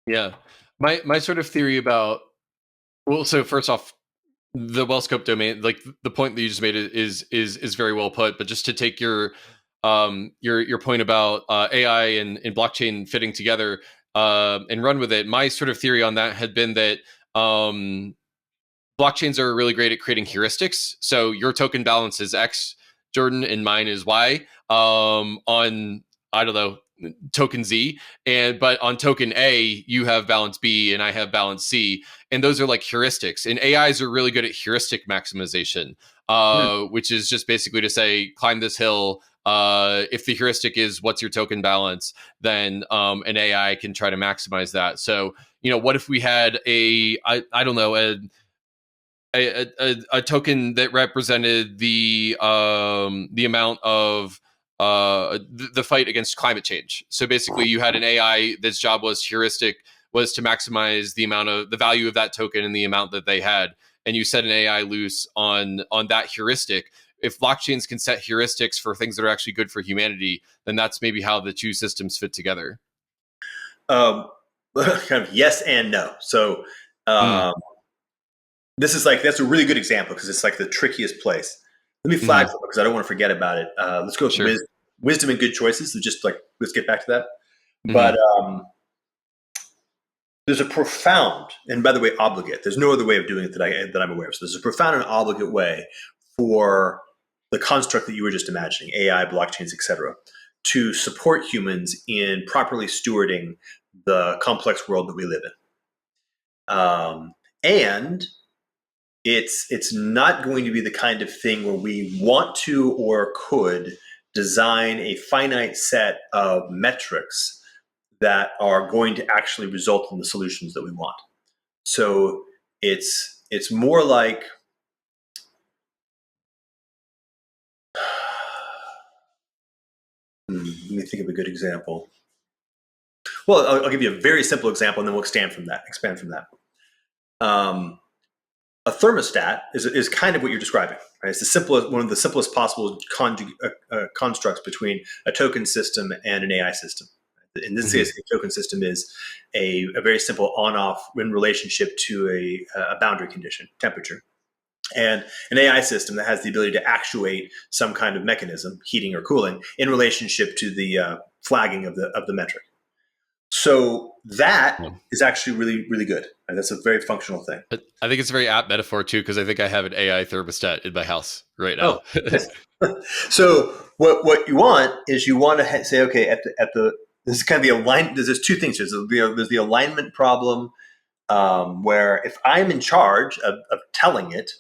Yeah. My sort of theory about, well, so first off, the well-scoped domain, like the point that you just made is very well put, but just to take your your point about AI and blockchain fitting together and run with it. My sort of theory on that had been that blockchains are really great at creating heuristics. So your token balance is X, Jordan, and mine is Y. On, I don't know, token Z, but on token A you have balance B and I have balance C, and those are like heuristics. And AIs are really good at heuristic maximization, which is just basically to say climb this hill. If the heuristic is what's your token balance, then an AI can try to maximize that. So what if we had I don't know, a token that represented the amount of the fight against climate change. So basically, you had an AI that's job was to maximize the value of that token and the amount that they had, and you set an AI loose on that heuristic. If blockchains can set heuristics for things that are actually good for humanity, then that's maybe how the two systems fit together. Kind of yes and no. So this is that's a really good example because it's like the trickiest place. Let me flag because I don't want to forget about it. Let's go with wisdom and good choices. So just let's get back to that. But there's a profound, and by the way, obligate. There's no other way of doing it that I'm aware of. So there's a profound and obligate way for the construct that you were just imagining, AI, blockchains, etc., to support humans in properly stewarding the complex world that we live in. And it's not going to be the kind of thing where we want to or could design a finite set of metrics that are going to actually result in the solutions that we want. So it's more like let me think of a good example. Well, I'll give you a very simple example, and then we'll expand from that. A thermostat is kind of what you're describing, right? It's one of the simplest possible constructs between a token system and an AI system. In this case, a token system is a very simple on-off in relationship to a boundary condition, temperature, and an AI system that has the ability to actuate some kind of mechanism, heating or cooling, in relationship to the flagging of the metric. So that is actually really, really good. And that's a very functional thing. I think it's a very apt metaphor too, because I think I have an AI thermostat in my house right now. So what you want is you want to say, okay, at the this is kind of the alignment. There's two things. There's the alignment problem where if I'm in charge of telling it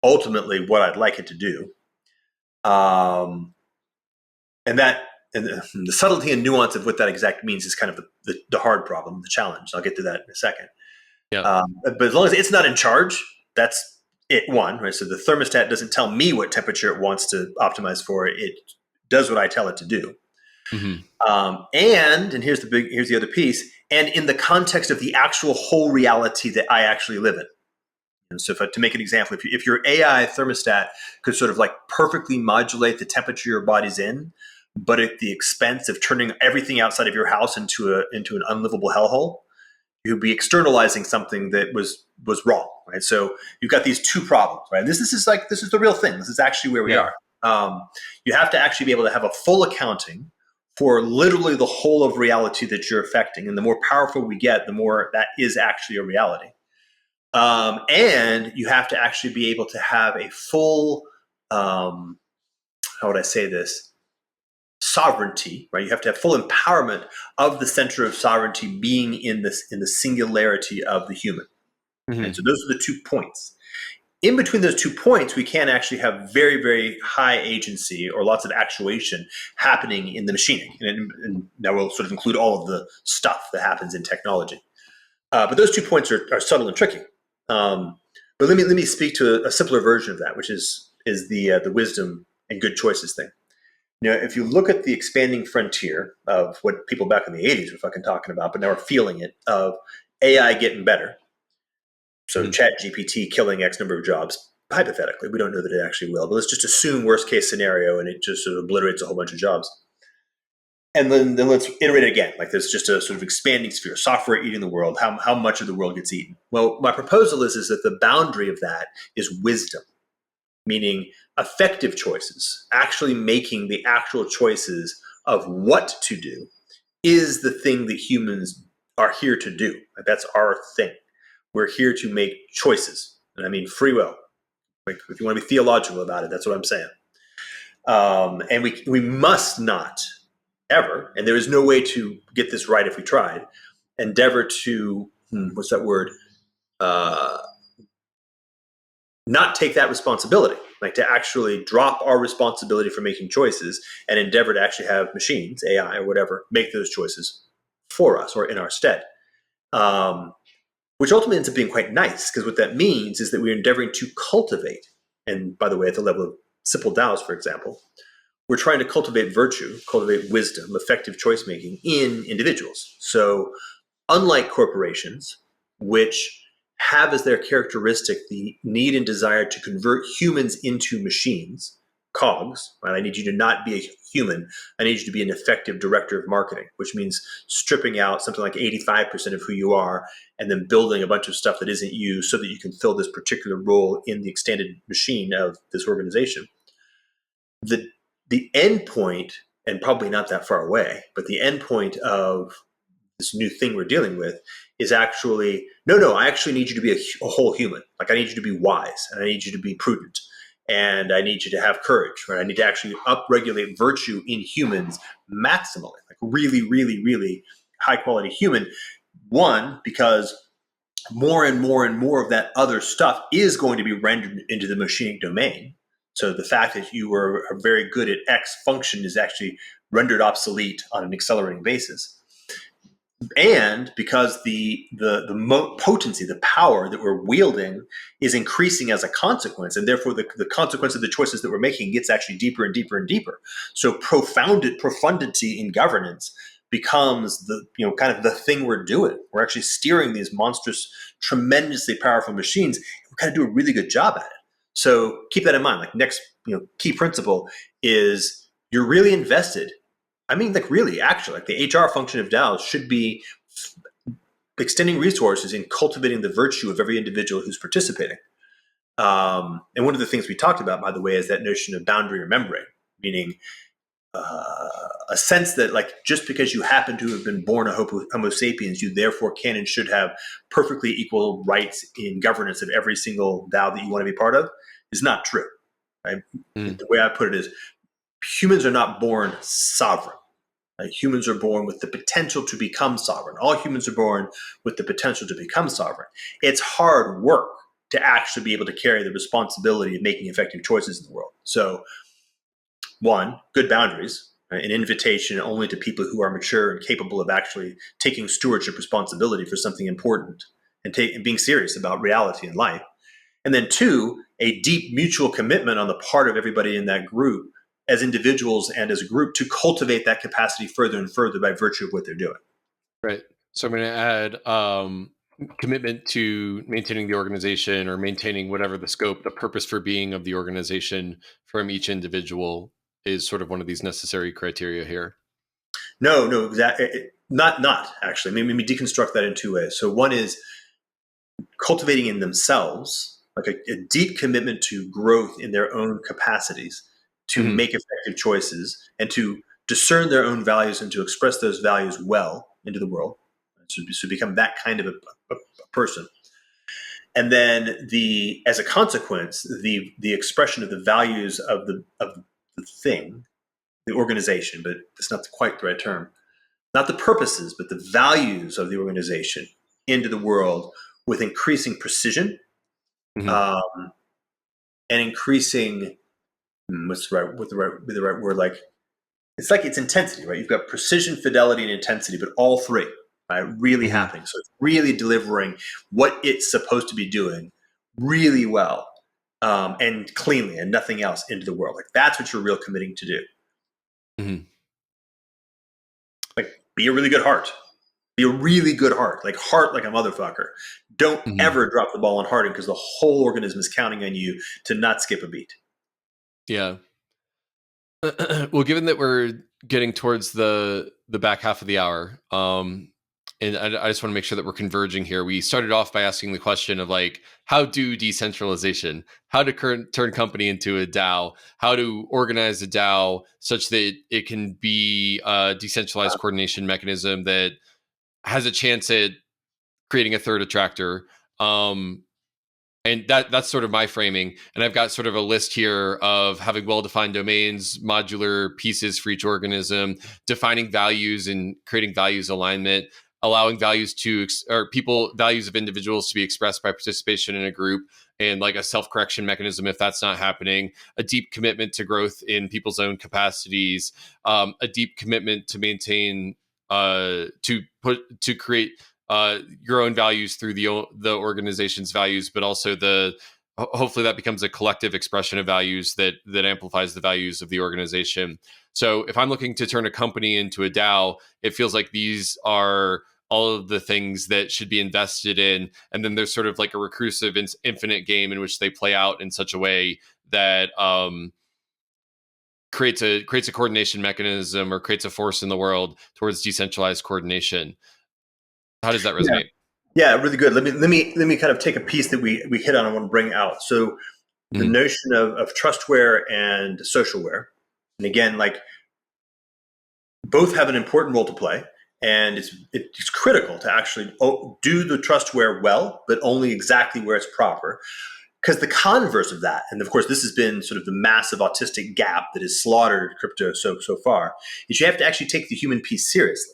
ultimately what I'd like it to do, and the subtlety and nuance of what that exact means is kind of the hard problem, the challenge. I'll get to that in a second. Yeah. But as long as it's not in charge, that's it. One, right? So the thermostat doesn't tell me what temperature it wants to optimize for. It does what I tell it to do. And here's the other piece. And in the context of the actual whole reality that I actually live in. And so to make an example, if your AI thermostat could sort of perfectly modulate the temperature your body's in, but at the expense of turning everything outside of your house into an unlivable hellhole, you'd be externalizing something that was wrong, right? So you've got these two problems, right? This is the real thing. This is actually where we are. You have to actually be able to have a full accounting for literally the whole of reality that you're affecting, and the more powerful we get, the more that is actually a reality. And you have to actually be able to have a full, how would I say this? Sovereignty, right? You have to have full empowerment of the center of sovereignty being in the singularity of the human. And so those are the 2 points. In between those 2 points, we can actually have very, very high agency or lots of actuation happening in the machining. And now we'll sort of include all of the stuff that happens in technology. But those 2 points are subtle and tricky. But let me speak to a simpler version of that, which is the wisdom and good choices thing. If you look at the expanding frontier of what people back in the 80s were fucking talking about, but now are feeling it, of AI getting better. So Chat GPT killing X number of jobs, hypothetically. We don't know that it actually will, but let's just assume worst case scenario and it just sort of obliterates a whole bunch of jobs. And then let's iterate it again. There's just a sort of expanding sphere, software eating the world, how much of the world gets eaten. Well, my proposal is that the boundary of that is wisdom. meaning effective choices, actually making the actual choices of what to do, is the thing that humans are here to do. That's our thing. We're here to make choices. And I mean free will. Like, if you want to be theological about it, that's what I'm saying. And we must not ever, and there is no way to get this right if we tried, endeavor to, what's that word? Not take that responsibility, like to actually drop our responsibility for making choices and endeavor to actually have machines, AI or whatever, make those choices for us or in our stead. Which ultimately ends up being quite nice, because what that means is that we're endeavoring to cultivate, and by the way, at the level of simple DAOs, for example, we're trying to cultivate virtue, cultivate wisdom, effective choice making in individuals. So unlike corporations, which have as their characteristic the need and desire to convert humans into machines, cogs, right? I need you to not be a human. I need you to be an effective director of marketing, which means stripping out something like 85% of who you are and then building a bunch of stuff that isn't you so that you can fill this particular role in the extended machine of this organization. The end point, and probably not that far away, but the end point of this new thing we're dealing with is actually, no, I actually need you to be a whole human. Like, I need you to be wise, and I need you to be prudent, and I need you to have courage, right? I need to actually upregulate virtue in humans maximally, like really, really, really high quality human. One, because more and more and more of that other stuff is going to be rendered into the machinic domain. So the fact that you are very good at X function is actually rendered obsolete on an accelerating basis. And because the potency, the power that we're wielding is increasing as a consequence, and therefore the consequence of the choices that we're making gets actually deeper and deeper and deeper. So profundity in governance becomes the kind of the thing we're doing. We're actually steering these monstrous, tremendously powerful machines. We kind of do a really good job at it. So keep that in mind. Like, next key principle is you're really invested. I mean, like, really, actually, like, the HR function of DAOs should be extending resources in cultivating the virtue of every individual who's participating. And one of the things we talked about, by the way, is that notion of boundary remembering, meaning a sense that, like, just because you happen to have been born a Homo sapiens, you therefore can and should have perfectly equal rights in governance of every single DAO that you want to be part of, is not true. Right? The way I put it is, humans are not born sovereign. Humans are born with the potential to become sovereign. All humans are born with the potential to become sovereign. It's hard work to actually be able to carry the responsibility of making effective choices in the world. So, one, good boundaries, right? An invitation only to people who are mature and capable of actually taking stewardship responsibility for something important and being serious about reality and life. And then two, a deep mutual commitment on the part of everybody in that group, as individuals and as a group, to cultivate that capacity further and further by virtue of what they're doing. Right. So I'm going to add commitment to maintaining the organization, or maintaining whatever the scope, the purpose for being of the organization from each individual is sort of one of these necessary criteria here. No, exactly. Not actually. Maybe we deconstruct that in two ways. So one is cultivating in themselves, like a deep commitment to growth in their own capacities, to make effective choices and to discern their own values and to express those values well into the world. So become that kind of a person. And then as a consequence, the expression of the values of the thing, the organization, but it's not quite the right term, not the purposes, but the values of the organization into the world with increasing precision, and increasing, what's the right word? Like, it's intensity, right? You've got precision, fidelity, and intensity, but all three, right, really happening. So it's really delivering what it's supposed to be doing really well, and cleanly, and nothing else into the world. Like, that's what you're real committing to do. Like, be a really good heart. Be a really good heart like a motherfucker. Don't ever drop the ball on hearting, because the whole organism is counting on you to not skip a beat. Yeah. Well, given that we're getting towards the back half of the hour, and I just want to make sure that we're converging here. We started off by asking the question of like, how do decentralization, how to turn company into a DAO, how to organize a DAO such that it can be a decentralized coordination mechanism that has a chance at creating a third attractor. And that's sort of my framing. And I've got sort of a list here of having well-defined domains, modular pieces for each organism, defining values and creating values alignment, allowing values values of individuals to be expressed by participation in a group, and like a self-correction mechanism if that's not happening, a deep commitment to growth in people's own capacities, a deep commitment to maintain, to create your own values through the organization's values, but also hopefully that becomes a collective expression of values that amplifies the values of the organization. So if I'm looking to turn a company into a DAO, it feels like these are all of the things that should be invested in, and then there's sort of like a recursive infinite game in which they play out in such a way that creates a coordination mechanism or creates a force in the world towards decentralized coordination. How does that resonate? Yeah, really good. Let me kind of take a piece that we hit on. I want to bring out. So the notion of trustware and socialware, and again, like both have an important role to play, and it's critical to actually do the trustware well, but only exactly where it's proper. Because the converse of that, and of course this has been sort of the massive autistic gap that has slaughtered crypto so far, is you have to actually take the human piece seriously.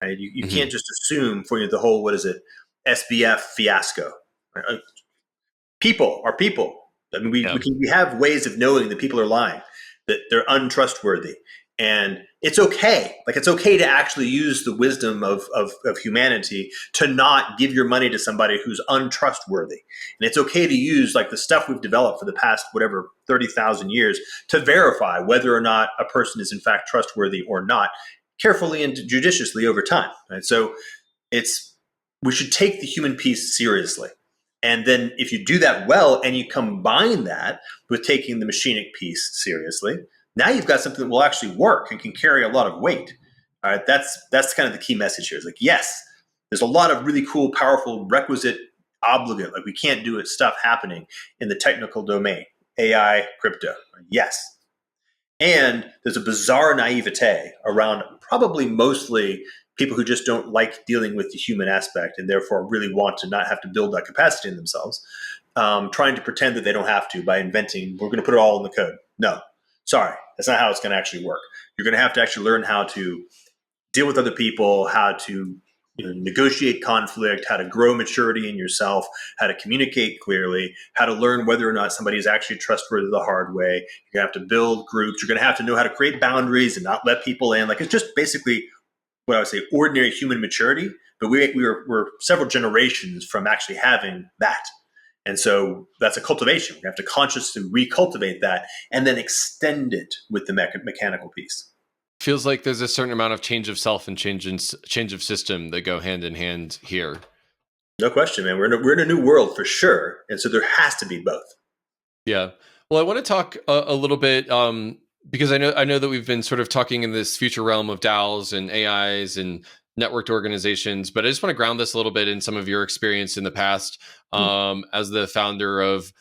Right? You can't just assume for the whole, SBF fiasco. Right? People are people. I mean, we have ways of knowing that people are lying, that they're untrustworthy. And it's okay. Like, it's okay to actually use the wisdom of humanity to not give your money to somebody who's untrustworthy. And it's okay to use like the stuff we've developed for the past, 30,000 years to verify whether or not a person is in fact trustworthy or not, carefully and judiciously over time. Right? So we should take the human piece seriously. And then if you do that well and you combine that with taking the machinic piece seriously, now you've got something that will actually work and can carry a lot of weight. All right, that's kind of the key message here. Is like, yes, there's a lot of really cool, powerful, requisite, obligate, like we can't do it stuff happening in the technical domain, AI, crypto. Yes. And there's a bizarre naivete around probably mostly people who just don't like dealing with the human aspect and therefore really want to not have to build that capacity in themselves, trying to pretend that they don't have to by inventing, we're going to put it all in the code. No, sorry, that's not how it's going to actually work. You're going to have to actually learn how to deal with other people, how to negotiate conflict, how to grow maturity in yourself, how to communicate clearly, how to learn whether or not somebody is actually trustworthy the hard way. You're going to have to build groups. You're going to have to know how to create boundaries and not let people in. Like, it's just basically what I would say ordinary human maturity, but we're several generations from actually having that. And so that's a cultivation. We have to consciously recultivate that and then extend it with the mechanical piece. Feels like there's a certain amount of change of self and change of system that go hand in hand here. No question, man. We're in a new world for sure, and so there has to be both. Yeah. Well, I want to talk a little bit because I know that we've been sort of talking in this future realm of DAOs and AIs and networked organizations, but I just want to ground this a little bit in some of your experience in the past as the founder of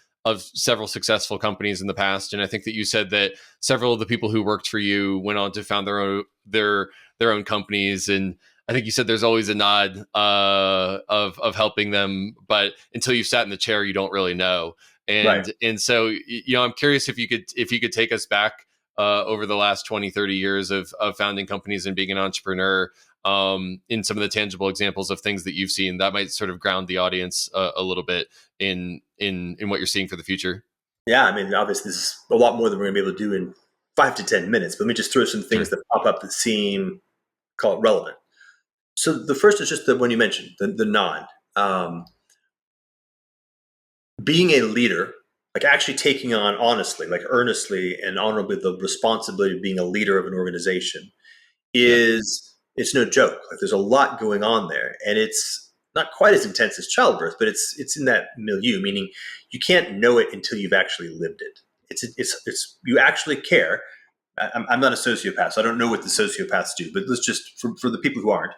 several successful companies in the past. And I think that you said that several of the people who worked for you went on to found their own companies. And I think you said there's always a nod of helping them, but until you've sat in the chair, you don't really know. And right. And so, I'm curious if you could take us back over the last 20, 30 years of founding companies and being an entrepreneur, in some of the tangible examples of things that you've seen that might sort of ground the audience a little bit in what you're seeing for the future. Yeah, I mean, obviously this is a lot more than we're going to be able to do in 5 to 10 minutes, but let me just throw some things that pop up that seem, call it relevant. So the first is just the one you mentioned, the nod. Being a leader, like actually taking on honestly, like earnestly and honorably the responsibility of being a leader of an organization it's no joke. Like, there's a lot going on there, and it's not quite as intense as childbirth, but it's in that milieu, meaning you can't know it until you've actually lived it. It's you actually care. I'm not a sociopath, so I don't know what the sociopaths do, but let's just, for the people who aren't,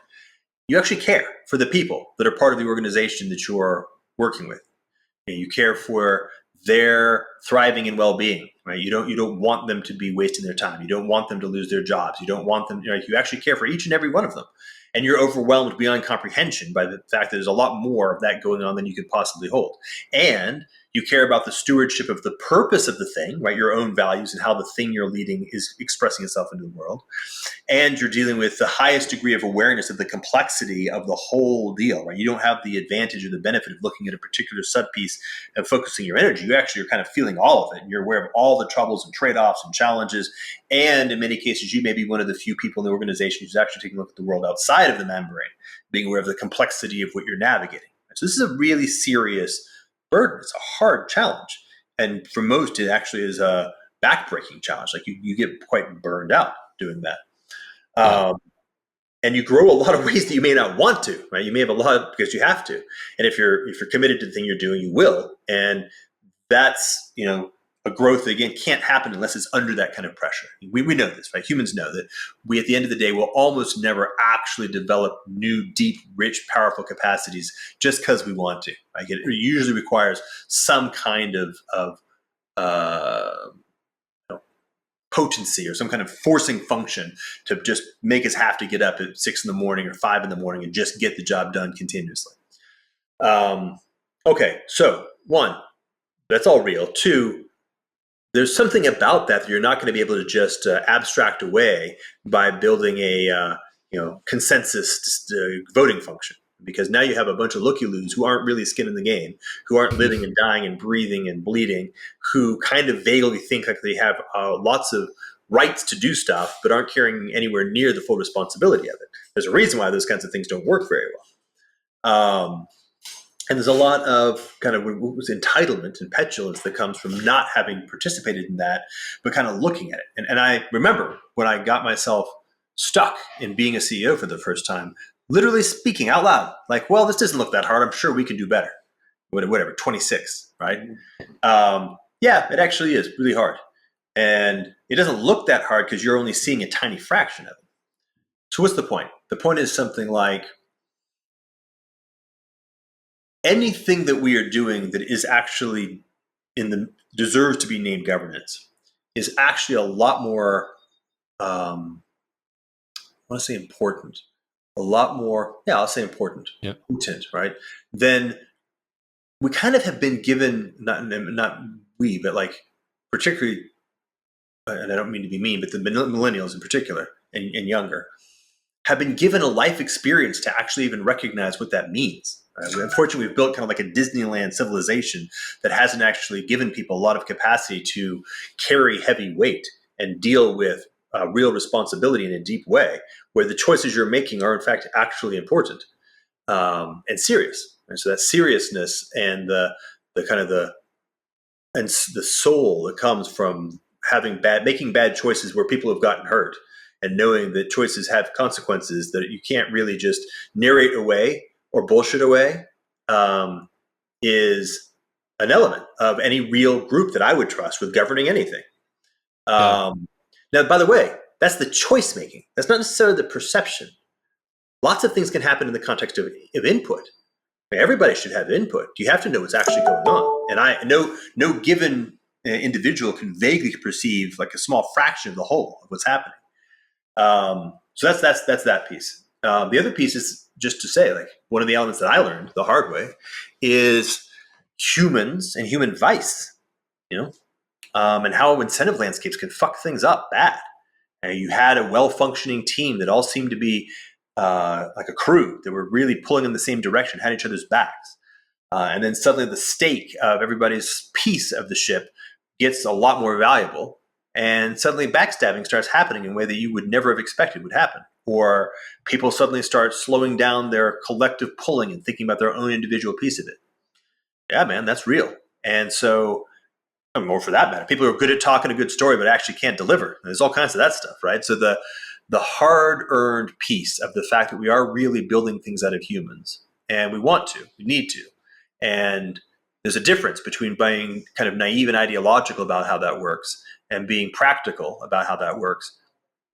you actually care for the people that are part of the organization that you're working with. You care for their thriving and well-being, right? You don't want them to be wasting their time. You don't want them to lose their jobs. You don't want them, you actually care for each and every one of them. And you're overwhelmed beyond comprehension by the fact that there's a lot more of that going on than you could possibly hold. And you care about the stewardship of the purpose of the thing, right? Your own values and how the thing you're leading is expressing itself into the world. And you're dealing with the highest degree of awareness of the complexity of the whole deal, right? You don't have the advantage or the benefit of looking at a particular subpiece and focusing your energy. You actually are kind of feeling all of it. And you're aware of all the troubles and trade-offs and challenges. And in many cases, you may be one of the few people in the organization who's actually taking a look at the world outside of the membrane, being aware of the complexity of what you're navigating. So this is a really serious burden. It's a hard challenge. And for most, it actually is a backbreaking challenge. Like you get quite burned out doing that. And you grow a lot of ways that you may not want to, right? You may have a lot because you have to. And if you're committed to the thing you're doing, you will. And that's, a growth that, again, can't happen unless it's under that kind of pressure. We know this, right? Humans know that we, at the end of the day, will almost never actually develop new, deep, rich, powerful capacities just because we want to. Right? It usually requires some kind of potency or some kind of forcing function to just make us have to get up at 6 a.m. or 5 a.m. and just get the job done continuously. Okay, so 1, that's all real. 2, there's something about that you're not going to be able to just abstract away by building a consensus voting function, because now you have a bunch of looky-loos who aren't really skin in the game, who aren't living and dying and breathing and bleeding, who kind of vaguely think like they have lots of rights to do stuff, but aren't carrying anywhere near the full responsibility of it. There's a reason why those kinds of things don't work very well. And there's a lot of kind of entitlement and petulance that comes from not having participated in that, but kind of looking at it. And I remember when I got myself stuck in being a CEO for the first time, literally speaking out loud, like, well, this doesn't look that hard. I'm sure we can do better. Whatever, 26, right? Yeah, it actually is really hard. And it doesn't look that hard because you're only seeing a tiny fraction of it. So what's the point? The point is something like, anything that we are doing that is actually deserves to be named governance is actually a lot more, I want to say important, a lot more, I'll say important, potent, right? Then we kind of have been given, not we, but like particularly, and I don't mean to be mean, but the millennials in particular and younger have been given a life experience to actually even recognize what that means. Unfortunately, we've built kind of like a Disneyland civilization that hasn't actually given people a lot of capacity to carry heavy weight and deal with real responsibility in a deep way, where the choices you're making are in fact actually important and serious. And so that seriousness and the soul that comes from making bad choices where people have gotten hurt, and knowing that choices have consequences that you can't really just narrate away or bullshit away, is an element of any real group that I would trust with governing anything. Now, by the way, that's the choice making. That's not necessarily the perception. Lots of things can happen in the context of input. Everybody should have input. You have to know what's actually going on. And I know no given individual can vaguely perceive like a small fraction of the whole of what's happening. So that's that piece. The other piece is just to say, like, one of the elements that I learned the hard way is humans and human vice, and how incentive landscapes can fuck things up bad. And you had a well-functioning team that all seemed to be like a crew that were really pulling in the same direction, had each other's backs. And then suddenly the stake of everybody's piece of the ship gets a lot more valuable. And suddenly backstabbing starts happening in a way that you would never have expected would happen. Or people suddenly start slowing down their collective pulling and thinking about their own individual piece of it. Yeah, man, that's real. And so, or for that matter, people who are good at talking a good story but actually can't deliver. There's all kinds of that stuff, right? So the hard-earned piece of the fact that we are really building things out of humans, and we want to, we need to. And there's a difference between being kind of naive and ideological about how that works and being practical about how that works,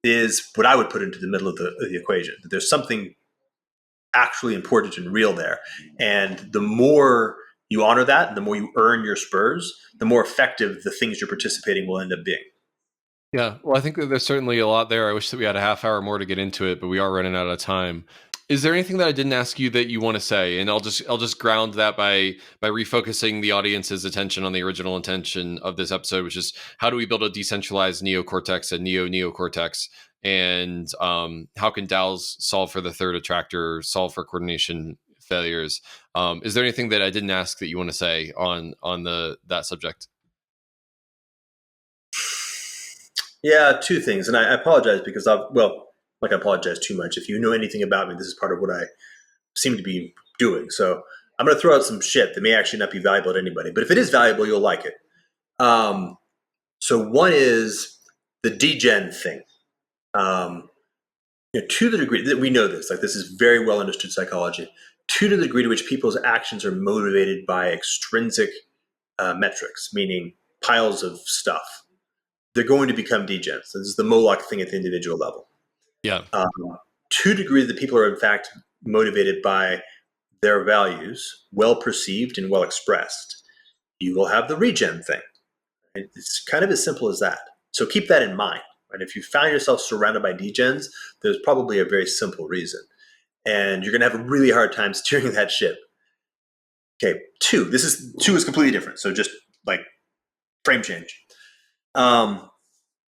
is what I would put into the middle of the equation. That there's something actually important and real there. And the more you honor that, and the more you earn your spurs, the more effective the things you're participating will end up being. Yeah, well, I think that there's certainly a lot there. I wish that we had a half hour more to get into it, but we are running out of time. Is there anything that I didn't ask you that you want to say? And I'll just ground that by refocusing the audience's attention on the original intention of this episode, which is how do we build a decentralized neocortex and neo-neocortex, and how can DAOs solve for the third attractor, solve for coordination failures? Is there anything that I didn't ask that you want to say on that subject? Yeah, two things. And I apologize because I apologize too much. If you know anything about me, this is part of what I seem to be doing. So I'm going to throw out some shit that may actually not be valuable to anybody. But if it is valuable, you'll like it. So one is the Degen thing. To the degree that we know this, like this is very well understood psychology, to the degree to which people's actions are motivated by extrinsic metrics, meaning piles of stuff, they're going to become degens. This is the Moloch thing at the individual level. Yeah. To the degree that people are in fact motivated by their values, well perceived and well expressed, you will have the regen thing. It's kind of as simple as that. So keep that in mind. Right? If you found yourself surrounded by degens, there's probably a very simple reason. And you're going to have a really hard time steering that ship. Okay, two is completely different. So just like frame change.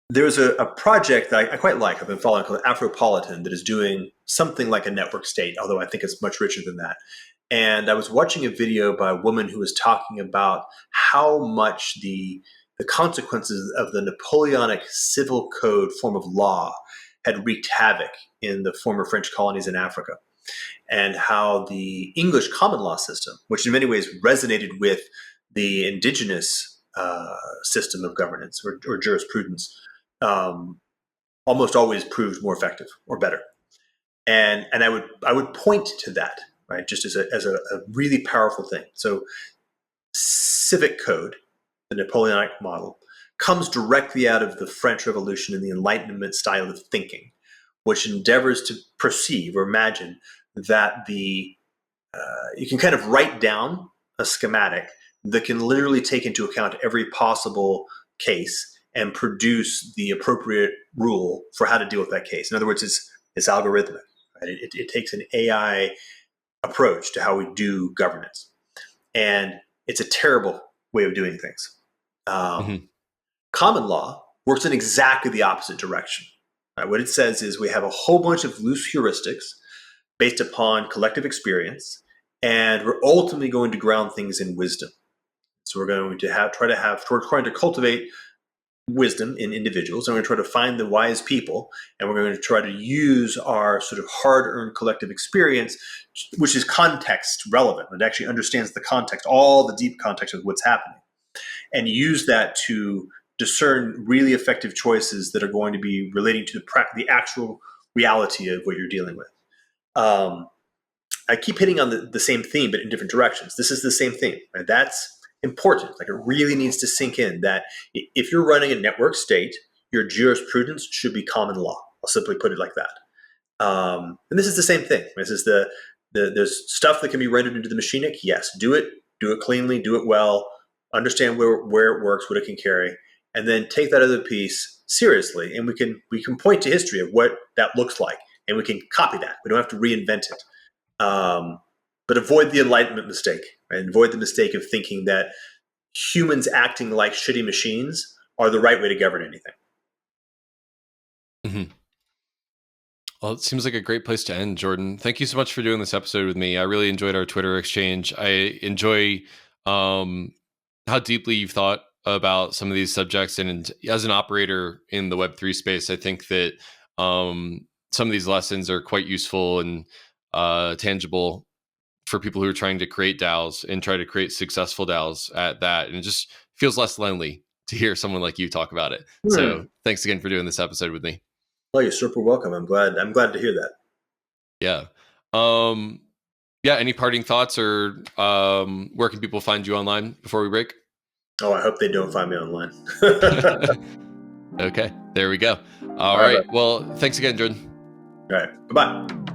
There's a project that I quite like, I've been following, called Afropolitan, that is doing something like a network state, although I think it's much richer than that. And I was watching a video by a woman who was talking about how much the consequences of the Napoleonic civil code form of law had wreaked havoc in the former French colonies in Africa, and how the English common law system, which in many ways resonated with the indigenous system of governance or jurisprudence, almost always proved more effective or better. And I would point to that, right, just as a really powerful thing. So civic code, the Napoleonic model, comes directly out of the French Revolution and the Enlightenment style of thinking, which endeavors to perceive or imagine that you can kind of write down a schematic that can literally take into account every possible case and produce the appropriate rule for how to deal with that case. In other words, it's algorithmic. Right? It takes an AI approach to how we do governance. And it's a terrible way of doing things. Common law works in exactly the opposite direction. Right? What it says is we have a whole bunch of loose heuristics based upon collective experience, and we're ultimately going to ground things in wisdom. So we're going to we're trying to cultivate wisdom in individuals, and we're going to try to find the wise people, and we're going to try to use our sort of hard-earned collective experience, which is context relevant. It actually understands the context, all the deep context of what's happening, and use that to discern really effective choices that are going to be relating to the actual reality of what you're dealing with. I keep hitting on the same theme, but in different directions. This is the same theme, right? That's important. Like, it really needs to sink in that if you're running a network state, your jurisprudence should be common law. I'll simply put it like that. And this is the same thing. This is there's stuff that can be rendered into the machinic. Yes, do it cleanly, do it well, understand where it works, what it can carry, and then take that other piece seriously. And we can point to history of what that looks like, and we can copy that. We don't have to reinvent it. But avoid the Enlightenment mistake, right? And avoid the mistake of thinking that humans acting like shitty machines are the right way to govern anything. Mm-hmm. Well, it seems like a great place to end, Jordan. Thank you so much for doing this episode with me. I really enjoyed our Twitter exchange. I enjoy how deeply you've thought about some of these subjects. And as an operator in the Web3 space, I think that some of these lessons are quite useful and tangible for people who are trying to create DAOs and try to create successful DAOs at that. And it just feels less lonely to hear someone like you talk about it. So thanks again for doing this episode with me. Well, you're super welcome. I'm glad to hear that. Yeah. Any parting thoughts, or where can people find you online before we break? Oh, I hope they don't find me online. Okay, there we go. All right. Well, thanks again, Jordan. All right. Bye-bye.